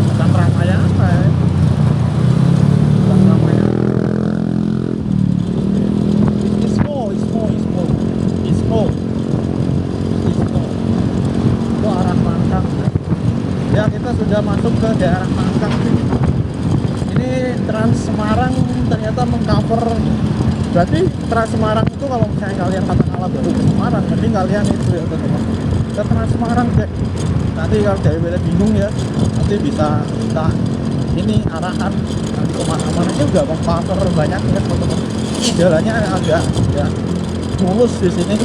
B: bukan Ramayana ya. Bukan Ramayana. Ismo. Itu arah Mangkang. Ya, kita sudah masuk ke daerah Mangkang sini. Ini Trans Semarang ternyata mengcover. Berarti Trans Semarang itu kalau misalnya kalian katakanlah baru ke Semarang, mending kalian itu ya teman-teman ke Trans Semarang deh. Nanti kalau dari beda bingung ya, nanti bisa ini arahan nanti kemana-mana nya udah mengcover banyak ya teman-teman. Jalannya agak ya mulus di sini.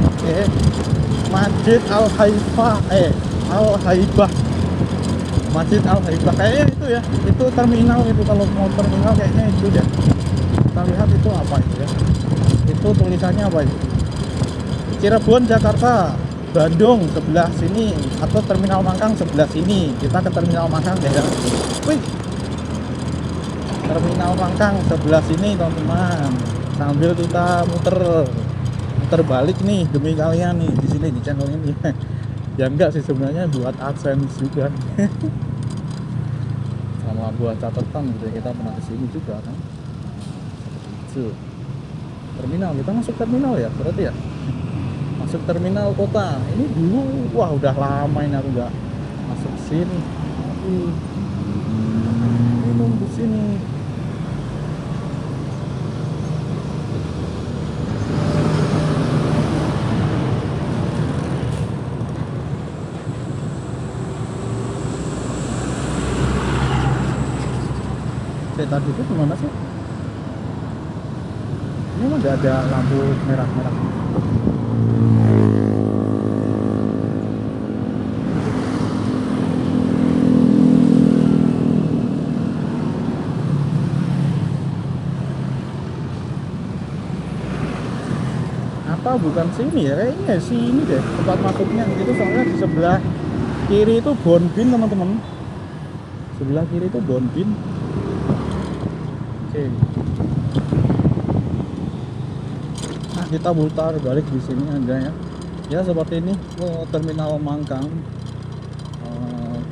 B: Oke. Masjid Al-Haifah Masjid Al-Haifah kayaknya itu ya, itu terminal itu, kalau mau terminal kayaknya itu deh. Kita lihat itu apa itu ya, itu tulisannya apa itu, Cirebon, Jakarta, Bandung sebelah sini, atau Terminal Mangkang sebelah sini. Kita ke Terminal Mangkang ya. Wih, Terminal Mangkang sebelah sini teman-teman, sambil kita muter balik nih demi kalian nih di sini di channel ini. Ya enggak sih sebenarnya, buat AdSense juga. Sama buat catatan gitu, kita pernah kesini juga kan. So, terminal, kita masuk terminal ya berarti ya, masuk terminal kota. Ini dulu wah udah lama ini aku nggak masuk sini. Ini nunggu sini. Tadi itu gimana sih? Ini mah nggak ada lampu merah-merah. Apa bukan sini ya? Kayaknya sini deh tempat masuknya. Itu soalnya di sebelah kiri itu Bonbin teman-teman. Sebelah kiri itu Bonbin. Oke. Nah, kita putar balik di sini aja ya. Ya seperti ini. Oh, Terminal Mangkang.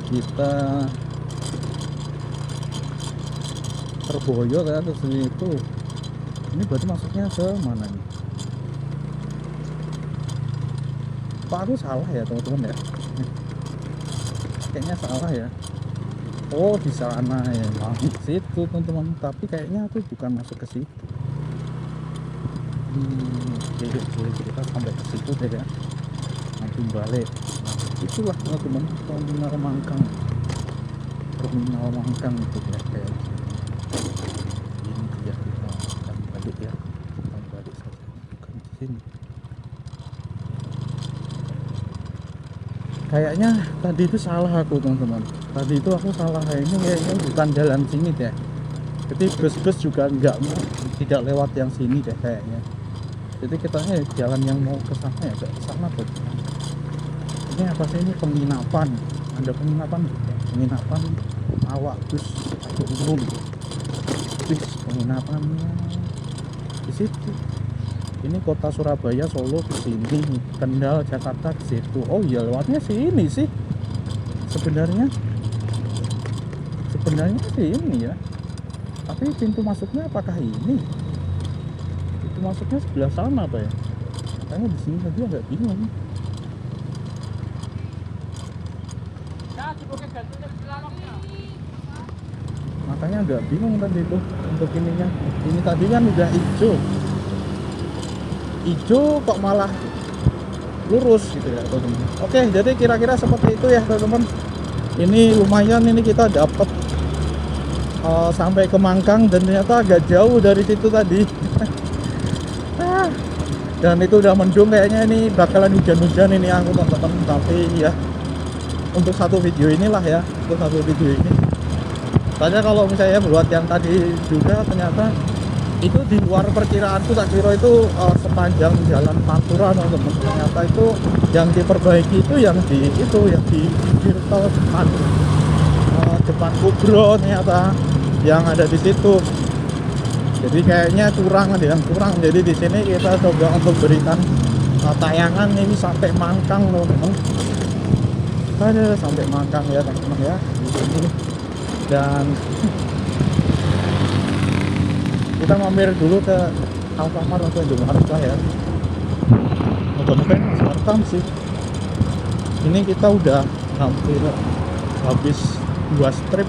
B: Kita terboyo kayak ke sini itu. Ini berarti masuknya ke mana nih? Pak, aku salah ya teman-teman ya? Kayaknya salah ya. Oh, di sana ya, situ teman-teman. Tapi kayaknya aku bukan masuk ke situ. Oke, kita sampai ke situ deh ya. Nanti balik. Nah, itulah teman-teman, Terminal Mangkang. Terminal Mangkang itu ya kayak. Ini dia, kita akan balik ya. Kita balik saja, bukan di sini. Kayaknya tadi itu salah aku teman-teman. Tadi itu aku salah, ini kayaknya bukan jalan sini deh. Jadi bus-bus juga tidak lewat yang sini deh kayaknya. Jadi kita jalan yang mau ke sana ya, ke sana tuh. Ini apa sih, ini penginapan? Ada penginapan juga. Penginapan awak bus umum. Wih, penginapannya di situ. Ini kota Surabaya, Solo ke sini, Kendal, Jakarta ke situ. Oh iya, lewatnya sini sih. Sebenarnya sih ini ya. Tapi pintu masuknya apakah ini? Pintu masuknya sebelah sana apa ya? Kayaknya di sini tadi agak bingung. Makanya agak bingung tadi itu untuk ininya. Ini tadi kan udah hijau. Hijau kok malah lurus gitu ya teman-teman. Oke, jadi kira-kira seperti itu ya teman-teman. Ini lumayan, ini kita dapat sampai ke Mangkang dan ternyata agak jauh dari situ tadi. Dan itu udah mendung, kayaknya ini bakalan hujan-hujan ini aku teman-teman. Tapi ya untuk satu video inilah ya, untuk satu video ini. Soalnya kalau misalnya buat yang tadi juga ternyata itu di luar perkiraanku, tak kira itu sepanjang jalan Pantura teman-teman. Ternyata itu yang diperbaiki itu yang di pinggir tol depan Kubro ternyata yang ada di situ. Jadi kayaknya kurang, ada yang kurang. Jadi di sini kita coba untuk berikan tayangan ini sampai Mangkang teman-teman. Ada sampai Mangkang ya teman-teman ya di sini. Dan kita mampir dulu ke Alfamart atau Indomaret lah ya. Mudah-mudahan masih rekam sih. Ini kita udah hampir habis 2 strip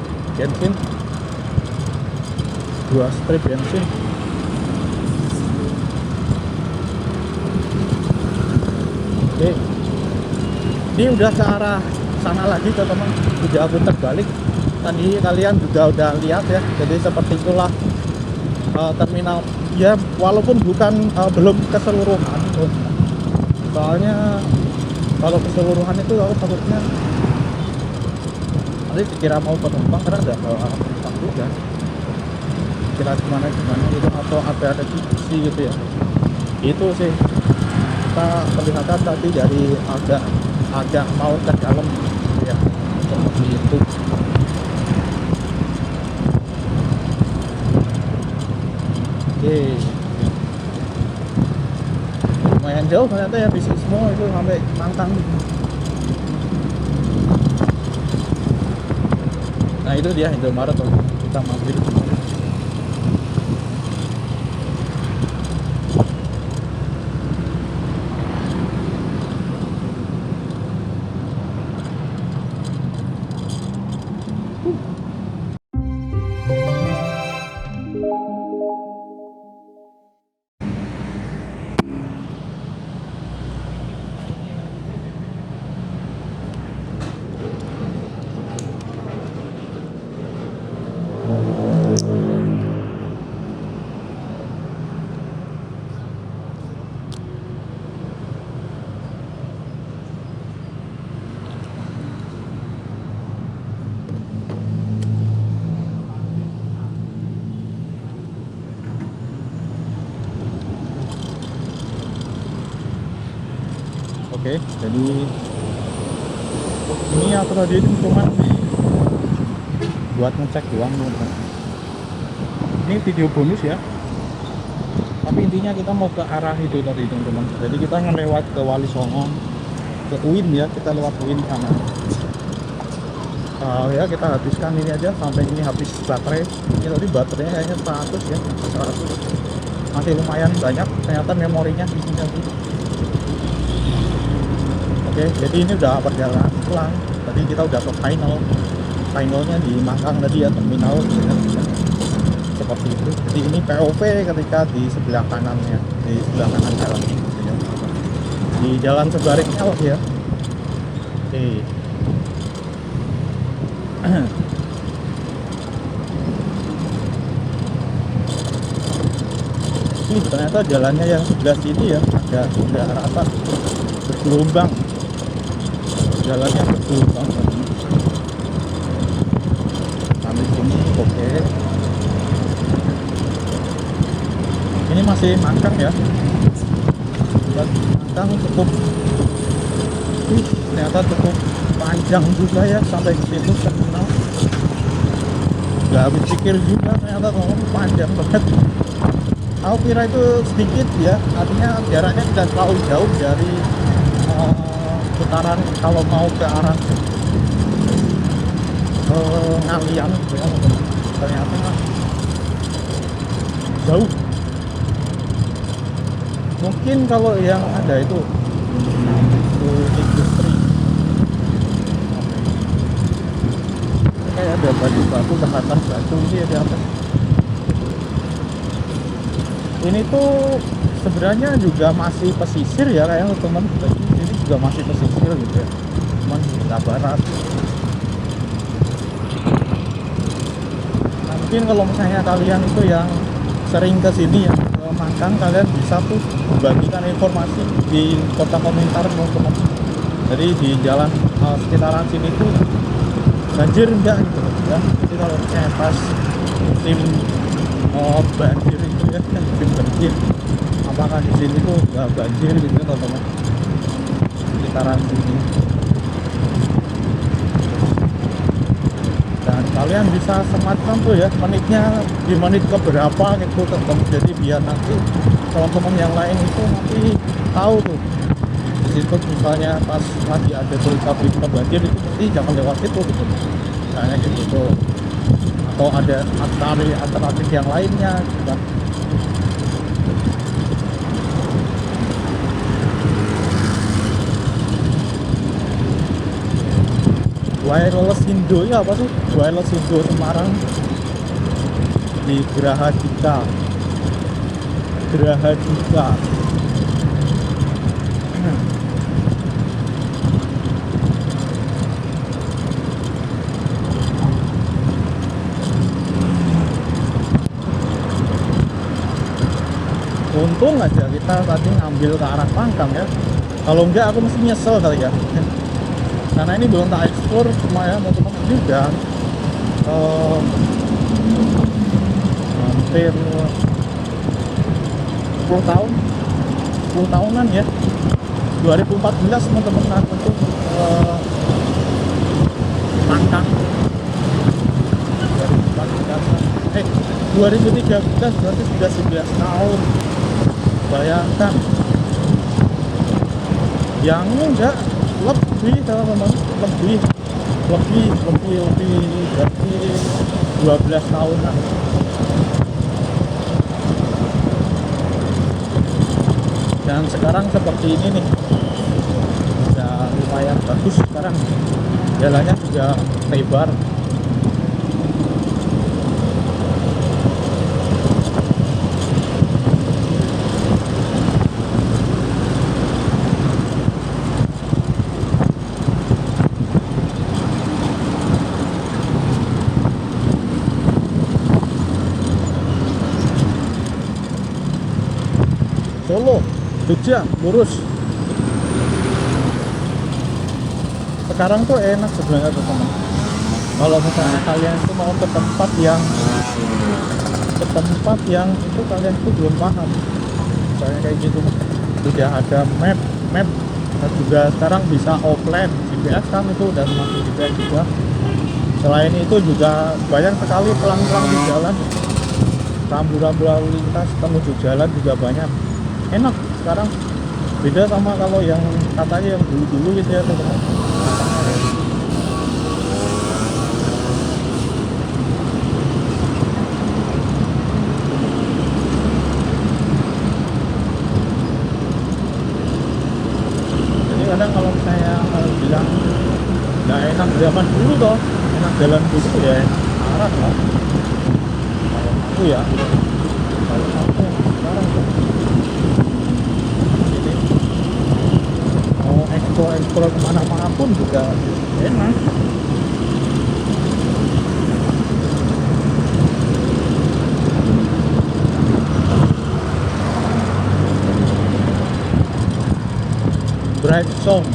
B: bensin. Oke. Ini udah ke arah sana lagi teman-teman. Udah aku terbalik. Tadi kalian juga udah lihat ya. Jadi seperti itulah terminal ya, walaupun belum keseluruhan. Soalnya kalau keseluruhan itu aku takutnya nanti dikira mau penumpang karena nggak bawa penumpang juga. Kira gimana gitu, atau ada kisi gitu ya. Itu sih kita kelihatan tadi dari agak mau ke dalam ya, seperti itu. Oke, lumayan jauh ternyata ya, bisnis semua itu sampai Mangkang. Nah itu dia Indomaret tuh, kita mampir. Oke, jadi ini aku tadi itu cuma buat ngecek doang teman-teman. Ini video bonus ya. Tapi intinya kita mau ke arah itu tadi teman-teman. Jadi kita ngelewat ke Wali Songo, ke UIN ya, kita lewat UIN sana. Ya kita habiskan ini aja sampai ini habis baterai. Ini tadi baterainya kayaknya 100 ya, 100. Masih lumayan banyak. Ternyata memorinya di sini tadi. Oke, jadi ini udah perjalanan pulang. Tadi kita udah ke finalnya di Mangkang tadi ya, terminal seperti itu. Jadi ini POV ketika di sebelah kanannya, di sebelah kanan jalan di jalan sebaliknya loh ya. Oke. Ini ternyata jalannya yang sebelah sini ya agak rata bergelombang. Jalannya bergelombang. Sampai sini oke. Ini masih Mangkang ya. Mangkang cukup. Ternyata cukup panjang juga ya sampai ke situ terminal. nggak habis pikir juga, ternyata teman panjang banget. Aku kira itu sedikit ya, artinya jaraknya tidak terlalu jauh dari putaran kalau mau ke arah Ngalian gitu ya teman-teman. Ternyata jauh. Mungkin kalau yang ada itu industri, kayak ada batu-batu, bahan batu ini di atas. Ini tuh sebenarnya juga masih pesisir ya kayaknya teman. Ini juga masih pesisir gitu ya, cuman kita barat. Nah, mungkin kalau misalnya kalian itu yang sering ke sini ya, ke Mangkang, kalian bisa tuh membagikan informasi di kolom komentar teman-teman. Jadi di jalan sekitaran sini tuh banjir enggak gitu ya. Jadi kalau misalnya pas musim banjir itu ya, musim banjir, apakah di sini tuh nggak banjir gitu ya teman-teman, sekitaran sini. Dan kalian bisa semacam tuh ya, menitnya di menit keberapa gitu teman-teman. Jadi biar nanti teman-teman yang lain itu nanti tahu tuh di situ, misalnya pas lagi ada berita banjir itu nanti jangan lewat situ gitu, misalnya gitu. Atau ada alternatif yang lainnya gitu kan. Wireless Indo ya apa tuh? Wireless Indo Semarang di Geraha Dika. Untung aja kita tadi ngambil ke arah Mangkang ya. Kalau enggak aku mesti nyesel kali ya. Karena ini belum tak eksplor, cuma ya teman-teman ini udah hampir 10 tahun 10 tahunan ya. 2014 teman-teman aku tuh Mangkang. 2013 berarti sudah 11 tahun. Bayangkan. Yang enggak lebih teman-teman, lebih berarti 12 tahunan. Dan sekarang seperti ini nih, udah lumayan bagus sekarang, jalannya juga lebar. Solo, Jogja, lurus. Sekarang tuh enak sebenarnya teman-teman. Kalau misalnya kalian tuh mau ke tempat yang itu kalian tuh belum paham, misalnya kayak gitu, udah ada map, dan juga sekarang bisa offline GPS kan, itu udah semakin GPS juga. Selain itu juga banyak sekali pelang-pelang di jalan, rambu-rambu lalu lintas menuju jalan juga banyak. Enak sekarang, beda sama kalau yang katanya yang dulu-dulu gitu ya teman-teman. Jadi kadang kalau saya bilang nggak enak zaman dulu toh, enak jalan dulu ya arah lah. Kalau aku ya, kalau aku yang sekarang tuh mau eksplor kemana-mana pun juga enak. Bright Stone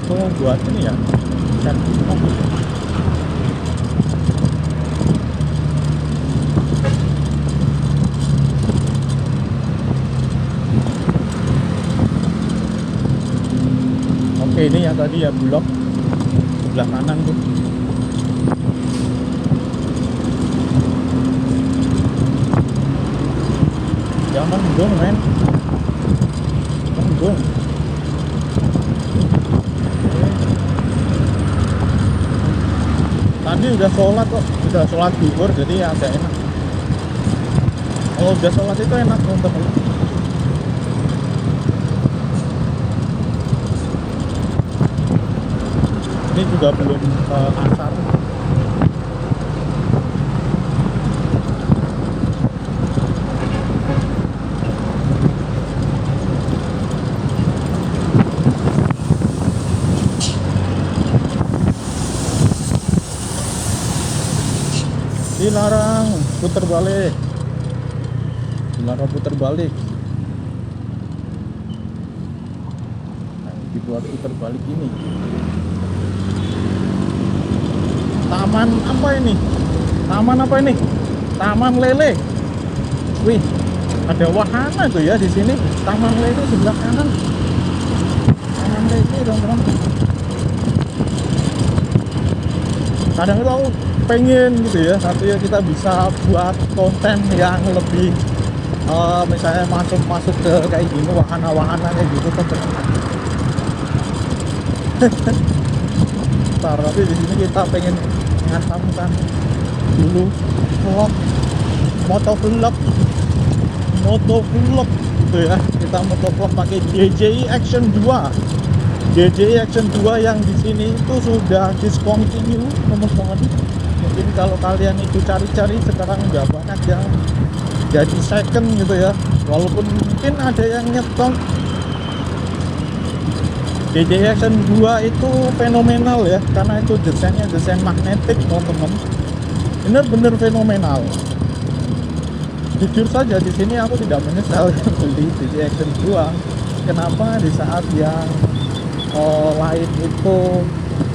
B: itu buat ini ya, servis mobil. Oke, ini yang tadi ya Bulog sebelah kanan tuh. mendung men, mendung. Tadi udah sholat kok, udah sholat zuhur, jadi agak enak. Kalau udah sholat itu enak teman-teman. Ini juga belum asar. Dilarang putar balik, dilarang putar balik. Nah, dibuat putar balik ini. Taman apa ini? Taman apa ini? Taman lele. Wih, ada wahana tuh ya di sini. Taman lele sebelah kanan. Taman lele teman-teman. Kadang itu aku pengen gitu ya, satu ya kita bisa buat konten yang lebih misalnya masuk ke kayak gini, wahana-wahana kayak gitu teman-teman. Tapi di sini kita pengen menghantamkan dulu vlog, motovlog gitu ya. Kita motovlog pakai DJI Action 2. DJI Action 2 yang di sini itu sudah discontinue teman-teman. Mungkin kalau kalian itu cari-cari sekarang nggak banyak yang jadi second gitu ya. Walaupun mungkin ada yang nyetok. DJI Action 2 itu fenomenal ya, karena itu desainnya desain magnetik teman-teman. Bener-bener fenomenal. Jujur saja di sini aku tidak menyesal beli DJI Action 2. Kenapa? Di saat yang lain itu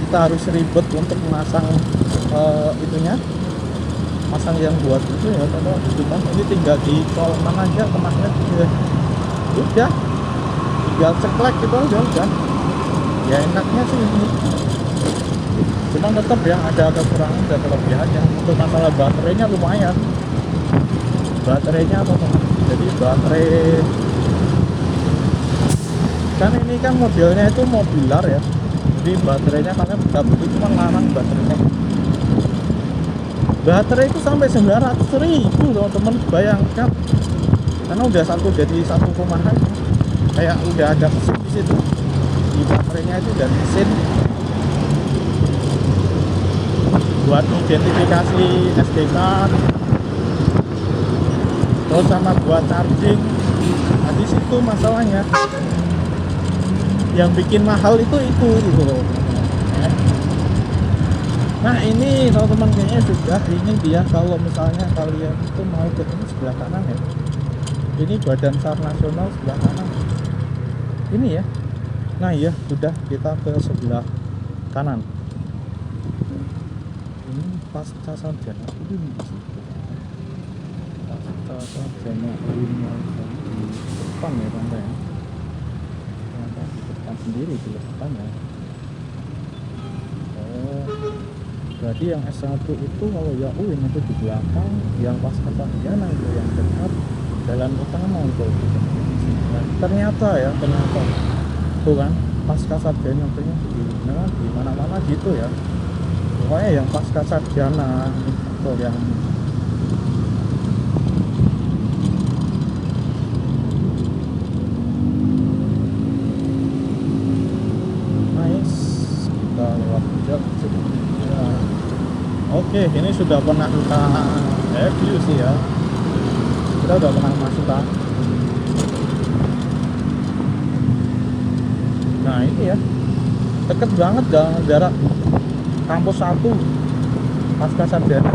B: kita harus ribet untuk memasang itunya, masang yang buat itu ya, kalau cuma ini tinggal dicolokkan aja ke magnet ya. Udah tinggal ceklek gitu aja udah. Ya enaknya sih ini, cuma tetap ya ada kekurangan dan kelebihannya. Untuk masalah baterainya lumayan, baterainya apa teman, jadi baterai kan ini kan modelnya itu modular ya, jadi baterainya kalian bisa beli, cuma larang baterainya. Baterai itu sampai 900.000 teman-teman, bayangkan, karena udah jadi satu rumahan, kayak udah ada mesin di situ. Di baterainya itu dari mesin buat identifikasi SD card, terus sama buat charging. Nah di situ masalahnya, yang bikin mahal itu gitu loh. Nah ini teman-teman kayaknya sudah, ini dia kalau misalnya kalian itu mau ke ini sebelah kanan ya, ini Badan SAR Nasional sebelah kanan ini ya. Nah iya sudah, kita ke sebelah kanan. Ini pasca sarjana ini di situ. Pasca sarjana ini di depan ya tante ya. Di depan sendiri di depannya. Oh, berarti yang S1 itu kalau yang UIN itu di belakang, yang pasca sarjana itu yang dekat jalan utama itu. Nah, ternyata tuh kan pasca sarjana di mana-mana gitu ya. Pokoknya yang pasca sarjana itu yang nice. Kita lewat ya. Oke, ini sudah pernah kita review sih ya. Kita udah pernah masuk kan. Nah ini ya, deket banget jarak kampus 1 pasca sarjana.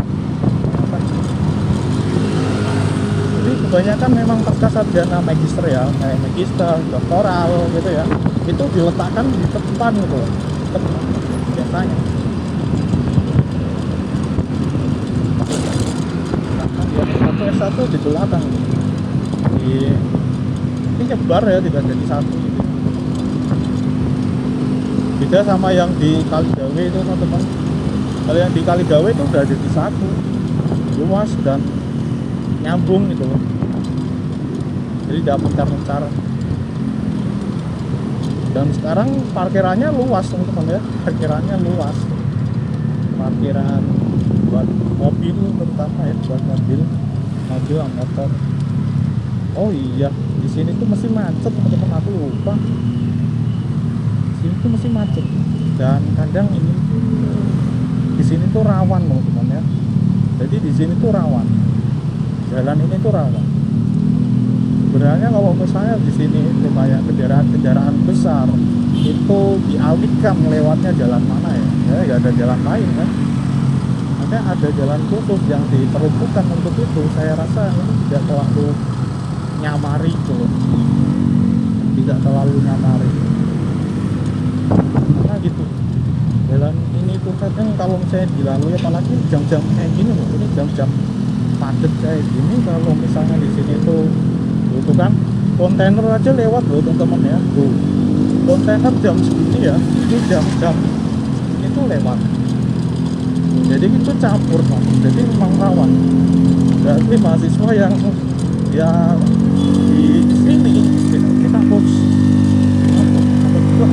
B: Jadi kebanyakan memang pasca sarjana magister ya, kayak magister, doktoral gitu ya, itu diletakkan di depan gitu loh, biasanya. Satu S1 di belakang ini nyebar ya, tidak jadi satu gitu. Beda sama yang di Kaligawe itu teman-teman. Kalau yang di Kaligawe itu udah jadi satu, luas dan nyambung gitu loh. jadi tidak mencar-mencar. Dan sekarang parkirannya luas teman-teman ya, parkirannya luas, parkiran buat mobil terutama ya, buat mobil sama motor. Oh iya, di sini tuh masih macet teman-teman, aku lupa. Di sini tuh masih macet dan kadang ini di sini tuh rawan teman-teman ya. Jadi di sini tuh rawan, jalan ini tuh rawan. Sebenarnya kalau misalnya di sini itu kayak kendaraan besar itu dialihkan lewatnya jalan mana ya, ya ada jalan lain kan. Ada jalan khusus yang diperuntukkan untuk itu. Saya rasa ini tidak terlalu nyamari gitu loh, tidak terlalu nyamari karena gitu. Jalan ini tuh kadang kalau misalnya dilalui, apalagi jam-jam kayak gini loh, ini jam-jam padat kayak gini, kalau misalnya di sini tuh itu kan kontainer aja lewat loh teman-teman ya, tuh kontainer jam segini ya, ini jam-jam itu lewat. Jadi itu campur kan, jadi memang rawan. Berarti mahasiswa yang ya di sini kita harus juga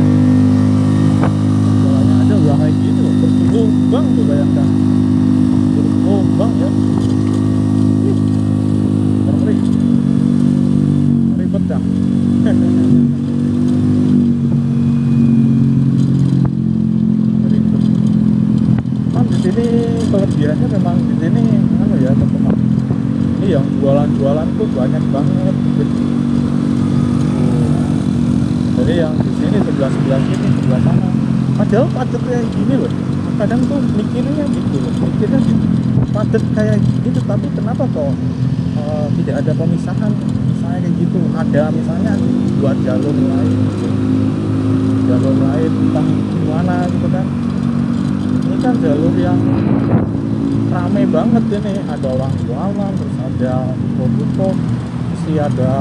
B: jalannya aja udah kayak gini loh, berlubang tuh, bayangkan berlubang ya. Ngeri, ribet dah. Di sini kelebihannya memang di sini anu ya teman-teman, ini yang jualan-jualan tuh banyak banget. Jadi yang di sini sebelah sini, sebelah sana, padahal padat kayak gini loh. Kadang tuh mikirnya gitu loh, mikirnya gitu, padat kayak gitu, tapi kenapa kok tidak ada pemisahan misalnya kayak gitu. Ada misalnya buat jalur lain gitu, jalur lain entah gimana gitu kan. Ini kan jalur yang rame banget ini, ada orang jualan, terus ada info-info, mesti ada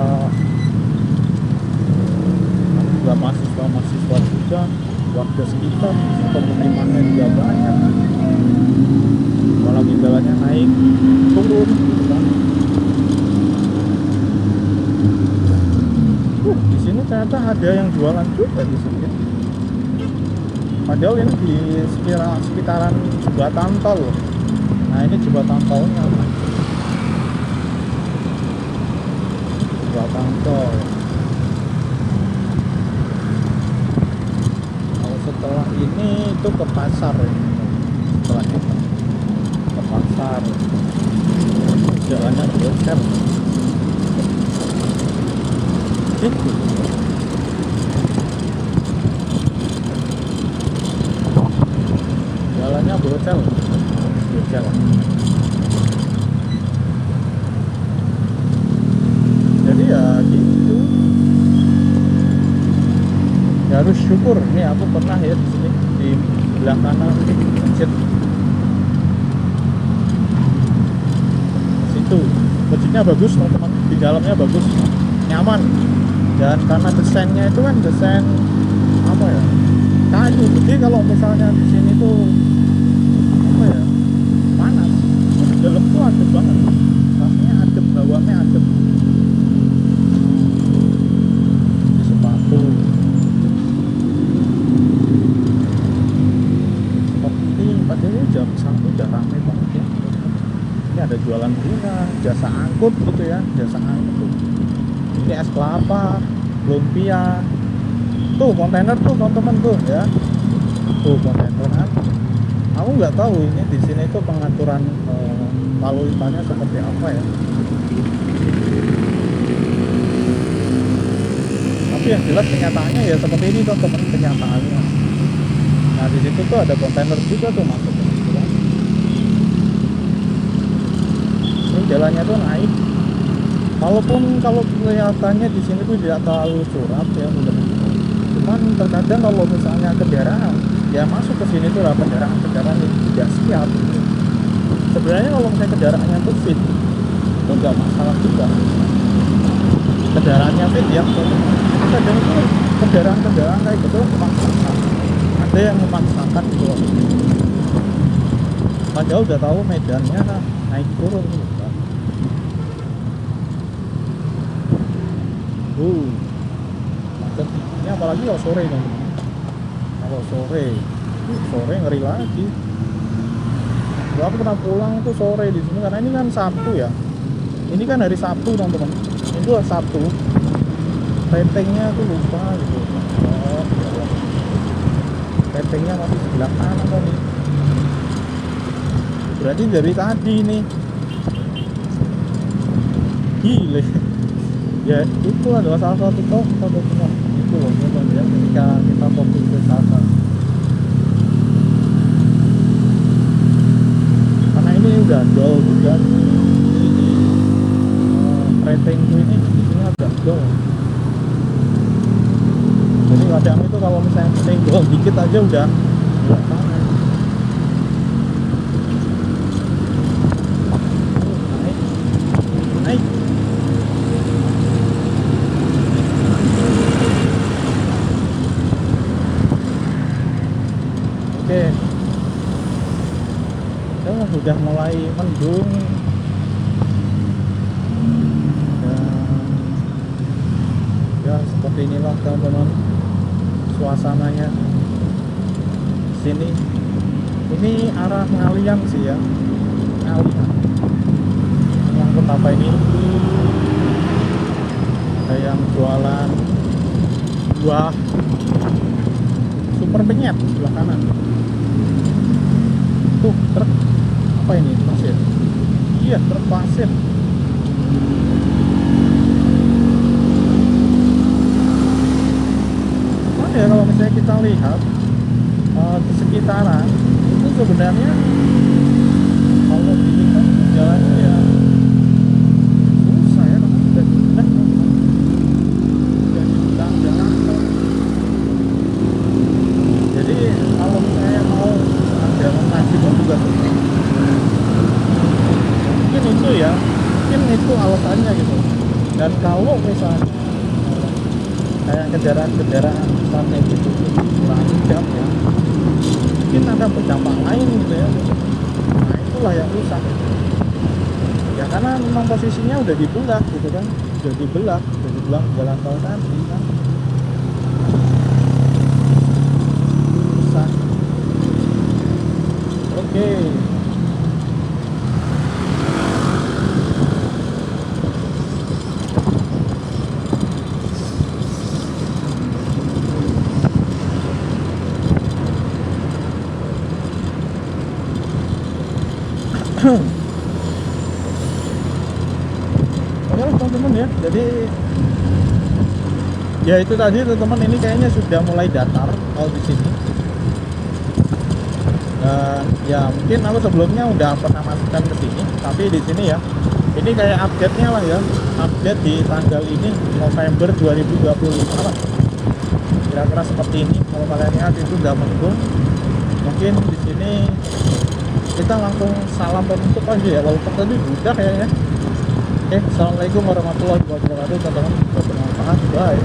B: juga mahasiswa juga, warga sekitar, pemukimannya juga banyak, apalagi jalannya naik turun gitu kan. Di sini ternyata ada yang jualan juga di sini. Padahal ini di sekitaran jembatan tol. Nah ini jembatan tolnya, jembatan tol. Kalau setelah ini itu ke pasar ya. Setelah itu ke pasar, jalannya bocor gitu. Jalannya bocor. Jadi ya gitu. Ya harus syukur. Nih aku pernah ya di sini di belah kanan masjid. Situ masjidnya bagus teman-teman, di dalamnya bagus, nyaman. Dan karena desainnya itu kan desain apa ya, kayu. Jadi kalau misalnya di sini tuh apa ya, panas, di dalam tuh adem banget, rasanya adem, bawahnya adem. Di sepatu seperti padahal jam 1 udah rame banget ya. Ini ada jualan bunga, jasa angkut gitu ya, jasa angkut. Ini es kelapa, lumpia, tuh kontainer tuh teman-teman tuh ya, tuh kontainer kan. Aku nggak tahu ini di sini tuh pengaturan lalu lintasnya seperti apa ya. Tapi yang jelas kenyataannya ya seperti ini tuh teman, kenyataannya. Nah di situ tuh ada kontainer juga tuh masuk. Ini jalannya tuh naik. Walaupun kalau kelihatannya di sini tuh tidak terlalu curam ya, cuman terkadang kalau misalnya kendaraan ya masuk ke sini tuh lah, kendaraan yang tidak siap gitu. Sebenarnya kalau misalnya kendaraannya tuh fit itu nggak masalah juga, kendaraannya fit ya. Kadang itu kendaraan kayak gitu memaksakan, ada yang memaksakan gitu loh. Padahal udah tahu medannya naik turun gitu kan. uh macet. Ini apalagi kalau sore teman-teman. Kalau sore ngeri lagi. Gua aku pernah pulang tuh sore di sini karena ini kan Sabtu ya. Ini kan hari Sabtu teman-teman. Itu Sabtu. Ratingnya tuh lupa gitu. Oh, ya Allah. Ratingnya masih sebelah kanan kok nih. Berarti dari tadi nih. Gile. Ya itu adalah salah satu toko teman-teman. Itu loh teman ya, ketika kita fokus ke sana. Karena ini udah dull juga. Ini ratingku ini di sini agak dull. Jadi kadang itu kalau misalnya senggol dikit aja udah panas. Naik. Oke. Sudah mulai mendung. Ya seperti inilah teman-teman suasananya sini. Ini arah Ngalian sih ya, Ngalian yang apa ini, ada yang jualan buah super penyet sebelah kanan tuh. Truk apa ini, pasir? Iya, truk pasir. Ya kalau misalnya kita lihat di sekitaran itu sebenarnya kalau dilihat jalannya ya susah ya, karena sudah dibilang jalan tol. Jadi kalau misalnya mau ada masjid juga susah. Mungkin itu ya, mungkin itu alasannya gitu. Dan kalau misalnya kayak kendaraan-kendaraan besarnya gitu kurang jam ya, mungkin ada berdampak lain gitu ya. Nah itulah yang rusak ya, karena memang posisinya udah dibelah gitu kan, udah dibelah jalan tol tadi kan rusak. Oke. Oke lah teman-teman ya, jadi ya itu tadi teman-teman, ini kayaknya sudah mulai datar kalau di sini. Dan ya mungkin aku sebelumnya udah pernah masukkan ke sini, tapi di sini ya ini kayak update-nya lah ya, update di tanggal ini November 2025 lah, kira-kira seperti ini. Kalau kalian lihat itu udah mendung. Mungkin di sini kita langsung salam penutup aja ya, walaupun tadi udah kayaknya. Oke, assalamualaikum warahmatullahi wabarakatuh teman-teman, bermanfaat, bye.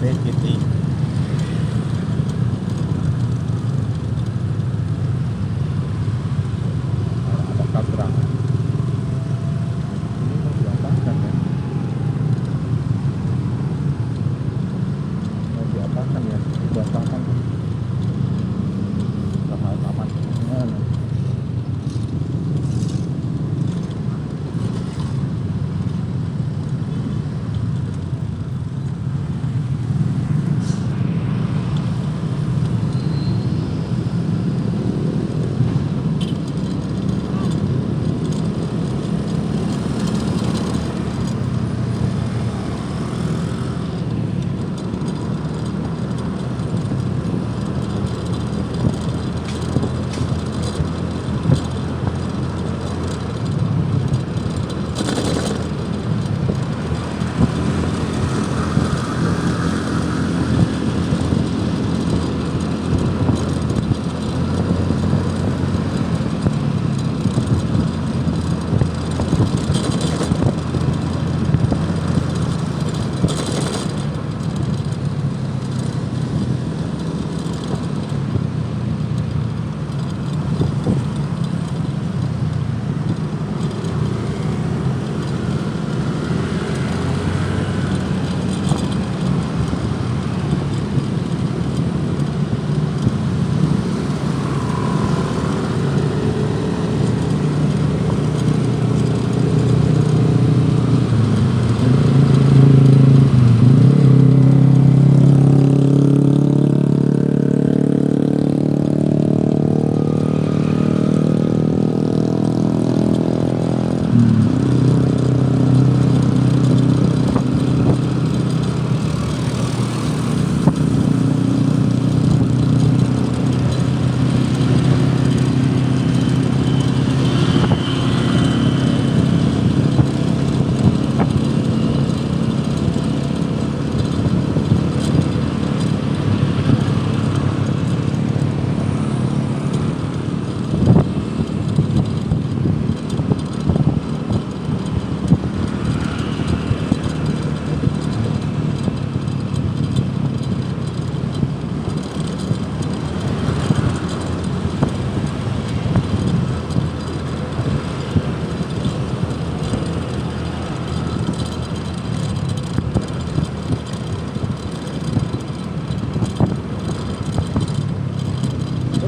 B: PGT. Ada tabrakan. Ini mau diapakan ya? Mau diapakan ya? Dibatalkan. Taman gimana?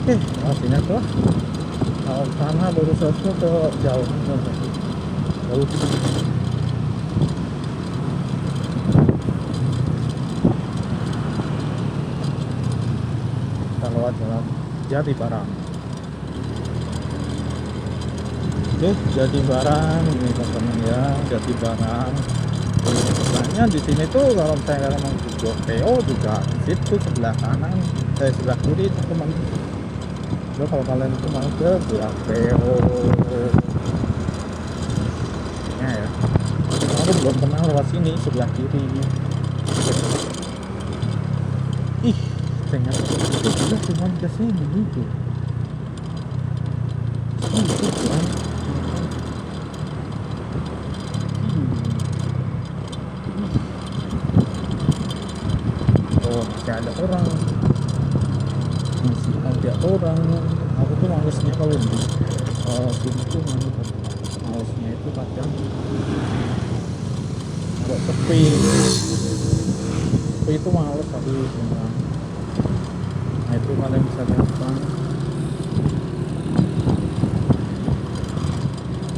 B: Oke, artinya tuh kalau sana lurus aja ke jauh jauh. Kita lewat jalan Jati Barang. Oke, Jati Barang ini teman-teman ya, Jati Barang. Sebenarnya di sini tuh kalau saya mau ke PO juga di situ sebelah kanan, sebelah kiri teman-teman. Jadi kalau kalian itu mau ke Blok PO ya, aku belum pernah lewat sini sebelah kiri. Ih, ternyata itu juga cuma ke sini gitu. Itu kan. Oh, masih ada orang. Masih ada orang. Aku tuh malesnya kalau di sini tuh malesnya itu kadang kalau sepi itu males tapi memang. Nah itu kalian bisa gampang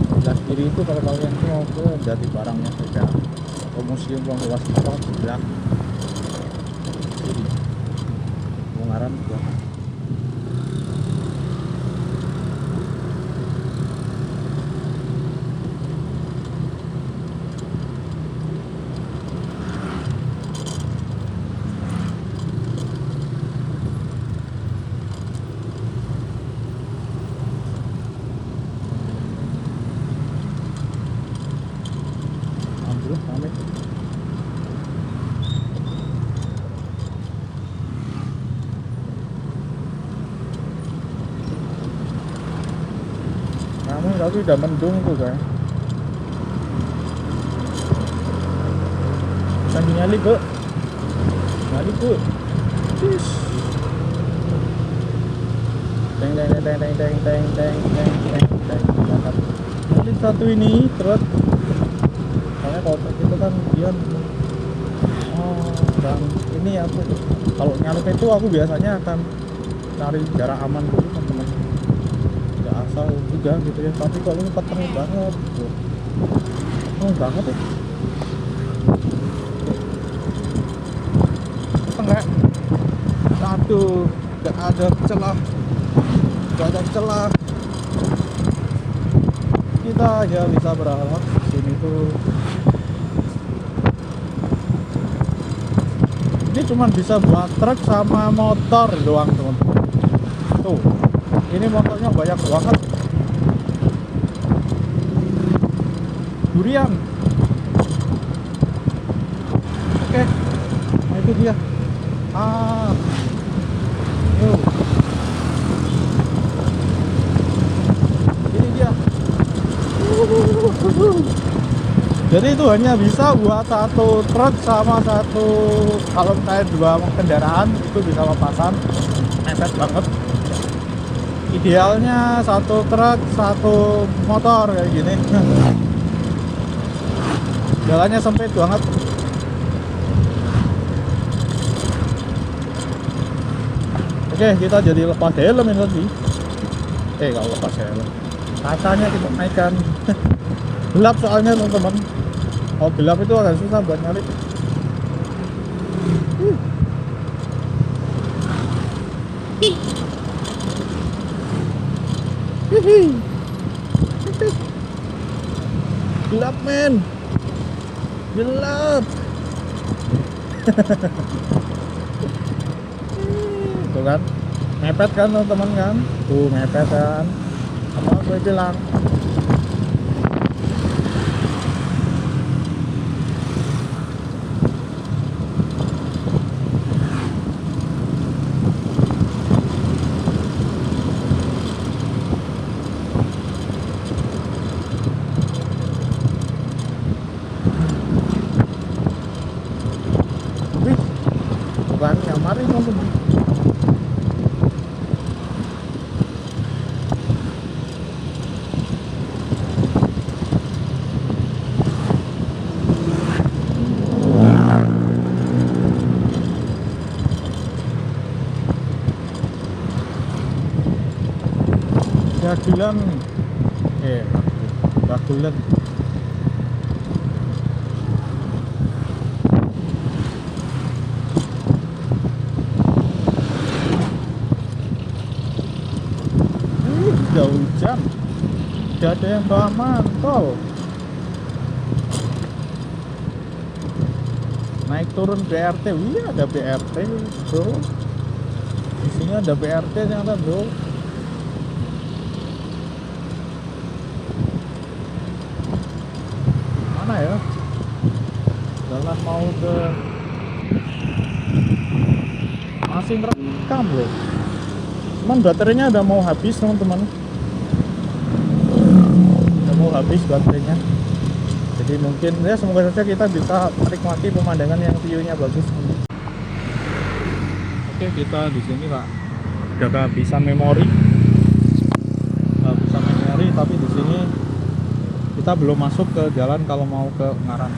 B: sebelah kiri itu kalau kalian tuh mau ke Jati Barangnya saja atau museum ruang luas kapal sebelah kiri Bungaran juga. Rame. Namun tapi udah mendung tuh kan. Sandinya libe. Very good. Yes. Teng teng teng teng teng teng teng teng teng teng. Nanti satu ini terus soalnya kalau truk itu kan dia dan ini aku kalau nyalip itu aku biasanya akan cari jarak aman dulu teman-teman, nggak asal juga gitu ya. Tapi kalau ini peteng banget tuh, peteng banget ya, peteng ya. Aduh, nggak ada celah, nggak ada celah. Kita ya bisa berharap sini tuh ini cuma bisa buat truk sama motor doang teman-teman. Tuh, ini motornya banyak banget. Durian. Oke, nah itu dia. Yuk. Ini dia. Jadi itu hanya bisa buat satu truk sama satu, kalau misalnya dua kendaraan itu bisa lepasan, mepet banget. Idealnya satu truk satu motor kayak gini. Jalannya sempit banget. Oke, kita jadi lepas helm ini lagi. Kalau lepas helm kacanya kita naikkan. Gelap soalnya teman-teman. Oh, gelap itu agak susah buat nyalip. Gelap men, gelap. Tuh kan, mepet kan teman-teman kan, tuh mepet kan. Apa gue bilang? Bukan nyamari teman-teman. Dagelan dagelan udah hujan, udah ada yang bawa mantol. Naik turun BRT, wih ada BRT bro, di sini ada BRT ternyata bro. Mana ya jalan mau ke, masih ngerekam loh, cuman baterainya udah mau habis teman-teman, udah mau habis baterainya. Jadi mungkin ya semoga saja kita bisa menikmati pemandangan yang view-nya bagus. Oke, kita di sini Pak udah kehabisan memori, tapi di sini kita belum masuk ke jalan kalau mau ke Ungaran.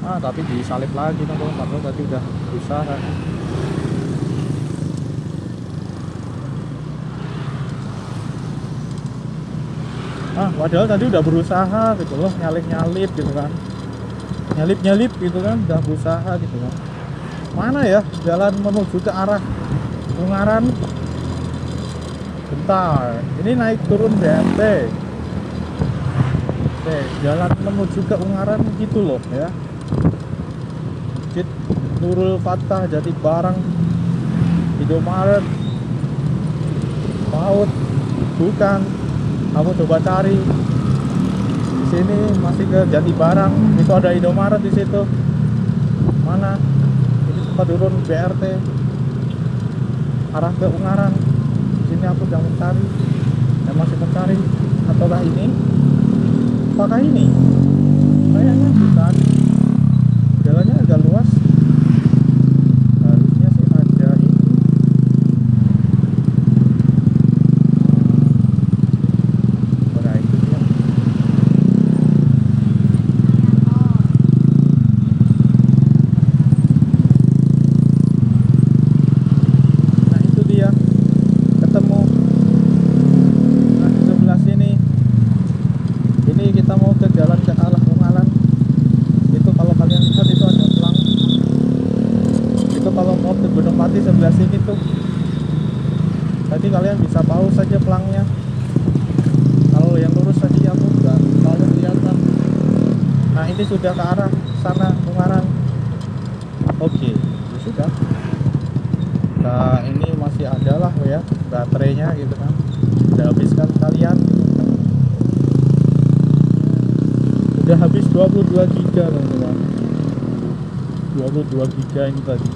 B: Tapi disalip lagi teman-teman, padahal tadi udah berusaha. Padahal tadi udah berusaha gitu loh, nyalip gitu kan, nyalip gitu kan, udah berusaha gitu kan. Mana ya jalan menuju ke arah Ungaran? Bentar, ini naik turun BRT. Oke, jalan menuju ke Ungaran gitu loh ya. Masjid Nurul Fatah, Jatibarang, Indomaret, PAUD, bukan. Aku coba cari di sini masih ke Jatibarang, itu ada Indomaret di situ. Mana? Ini tempat turun BRT arah ke Ungaran. Di sini aku sedang mencari, dan masih mencari. Ataukah ini? Apakah ini? Kayaknya bukan. Jalannya agak luas. sebelah sini tuh. Tadi kalian bisa pause saja pelangnya. Kalau yang lurus tadi aku nggak terlalu kelihatan. Nah ini sudah ke arah sana Ungaran. Oke, ya sudah. Nah ini masih ada lah ya baterainya gitu kan. Udah habiskan kalian gitu kan. Udah habis 22 giga teman-teman. 22 giga ini tadi.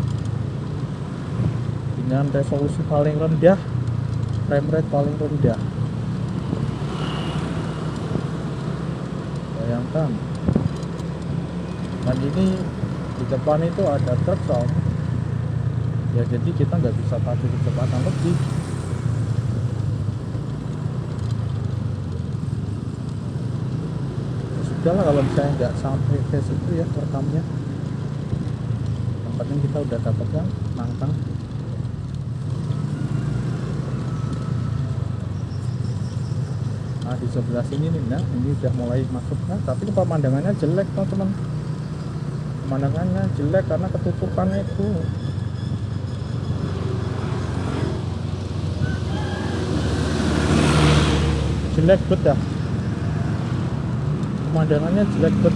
B: Dengan resolusi paling rendah, frame rate paling rendah. Bayangkan. Dan ini di depan itu ada truk sound. Ya jadi kita nggak bisa pakai kecepatan lebih. Ya sudah lah kalau misalnya nggak sampai ke situ ya rekamnya. Yang penting kita udah dapat kan nangkang. Nah di sebelah sini nih, nah ini udah mulai masuk kan, tapi pemandangannya jelek teman-teman. Pemandangannya jelek karena ketutupan itu. Jelek bet dah. Pemandangannya jelek bet.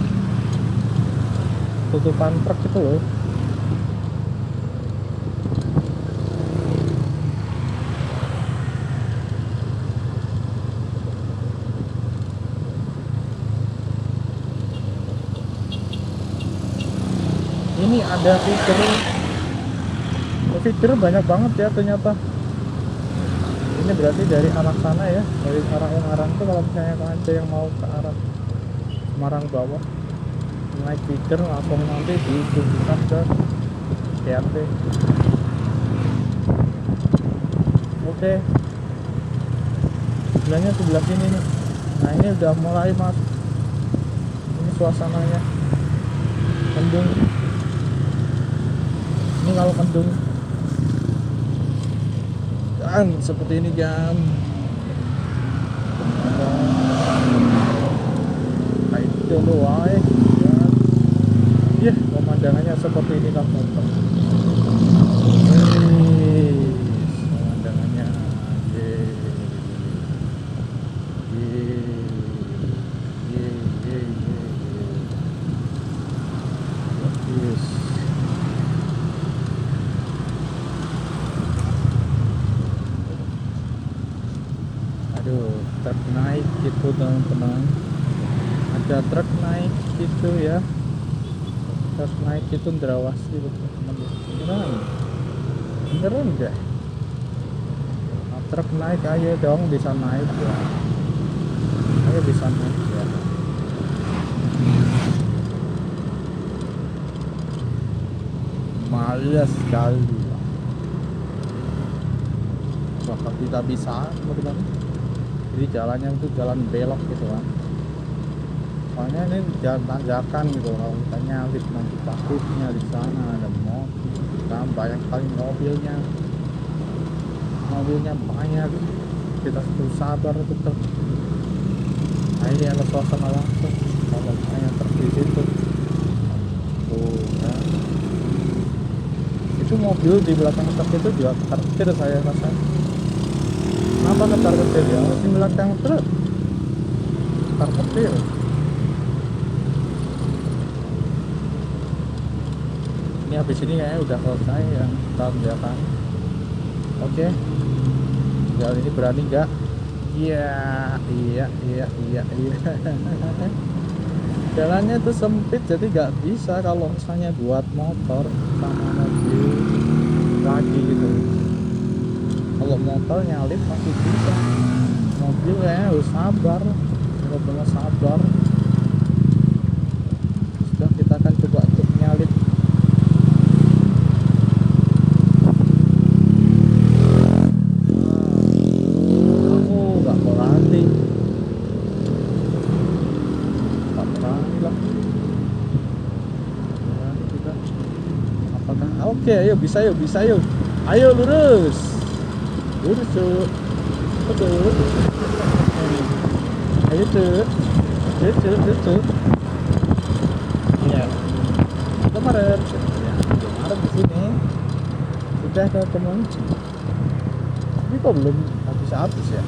B: Tutupan truk itu loh. Ini ada feeder banyak banget ya ternyata. Ini berarti dari arah sana ya, dari arah Ungaran tuh kalau misalnya ada yang mau ke arah Semarang bawah naik feeder langsung nanti dihubungkan ke PRT. Oke, sebelahnya sebelah sini nih. Nah ini udah mulai masuk. Ini suasananya mendung. Ini kalau mendung kan seperti ini jam. Itu doang ya. Pemandangannya seperti ini kan pemandangannya yes. Aduh, truk naik gitu teman-teman. Ada truk naik gitu ya. Truk naik itu Ndrawasi teman-teman. Beneran deh. Nah, truk naik ayo dong bisa naik ya. Ayo bisa naik ya. Malas sekali. Apakah kita bisa teman-teman? Jadi jalannya itu jalan belok gitu kan. Soalnya ini jalan tanjakan gitu. Kalau kita nyalip nanti takutnya di sana ada mobil. Tambah yang paling mobilnya banyak. Kita harus sabar tetap. Nah ini ada suasana langsung. Kalau misalnya terus itu. Tuh ya. Itu mobil di belakang truk itu juga parkir saya rasa. Kenapa ketar ketir ya? Di belakang truk ketar ketir. Ini habis ini kayaknya udah selesai yang tanjakan. Oke. Jalan ini berani nggak? Iya. Jalannya tuh sempit jadi nggak bisa kalau misalnya buat motor sama mobil lagi gitu. Kalau motor nyalip masih bisa, mobil kayaknya harus sabar, benar-benar sabar. Sudah kita akan coba untuk nyalip. Aku nggak berani lah. Berani kita. Apakah? Oke, ayo bisa yuk. Ayo lurus. Lurus tuh. Betul. Ayo tuh. Iya. Kemarin. Ya, kemarin di sini udah teman-teman, ini kok belum habis-habis ya.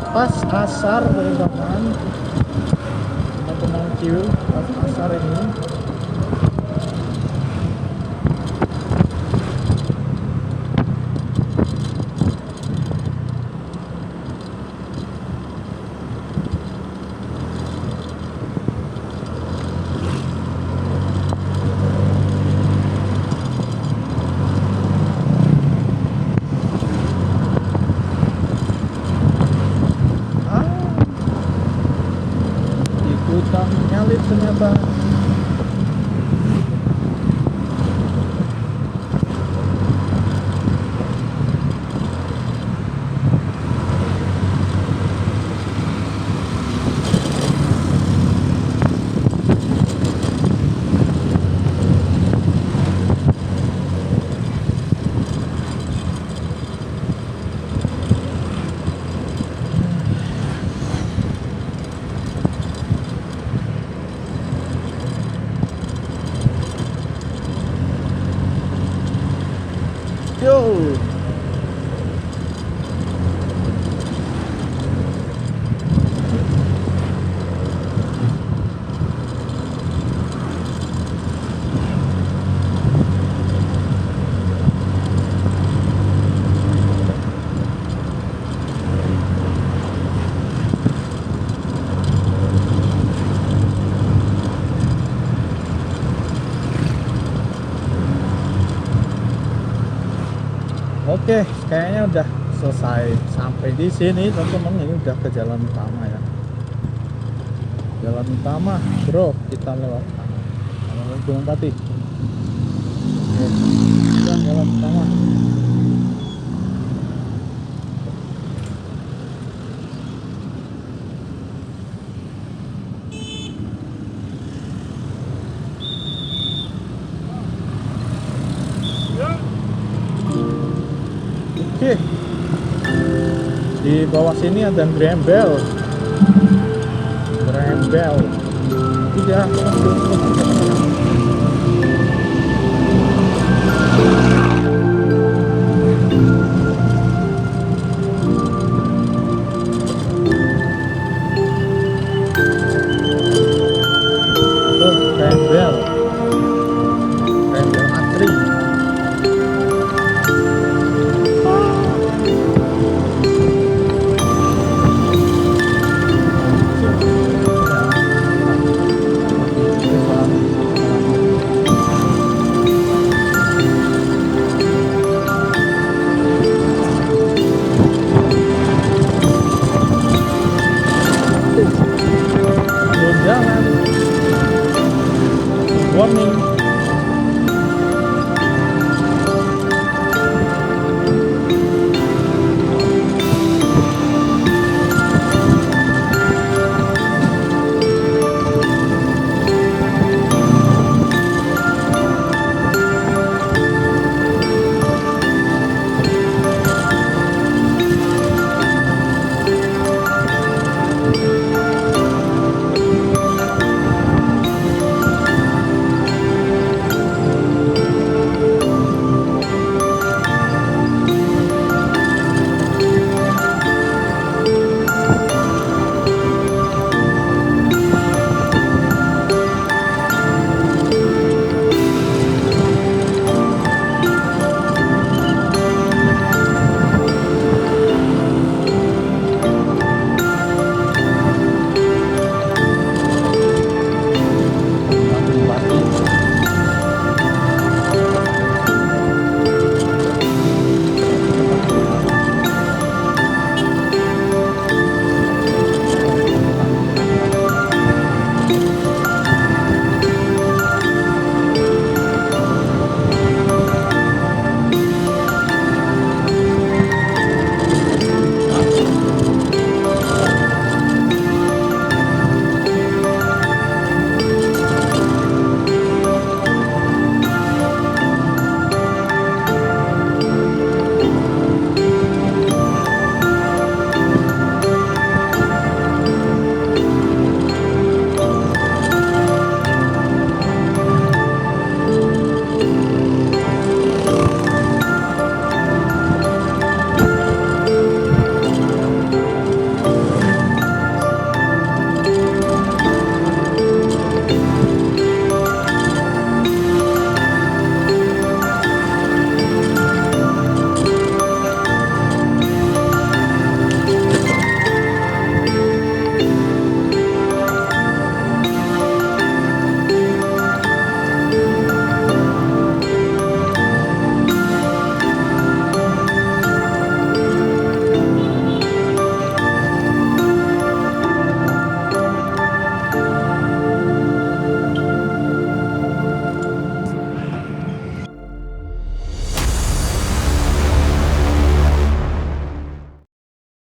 B: Pas asar teman-teman, Q pas asar ini. Ikutan nyalip ternyata. Yo. Oke, kayaknya udah selesai sampai di sini teman-teman. Ini udah ke jalan utama ya. Jalan utama, bro, kita lewat Gunung Pati. Oke, udah jalan utama. Oke, di bawah sini ada Grambel. Tidak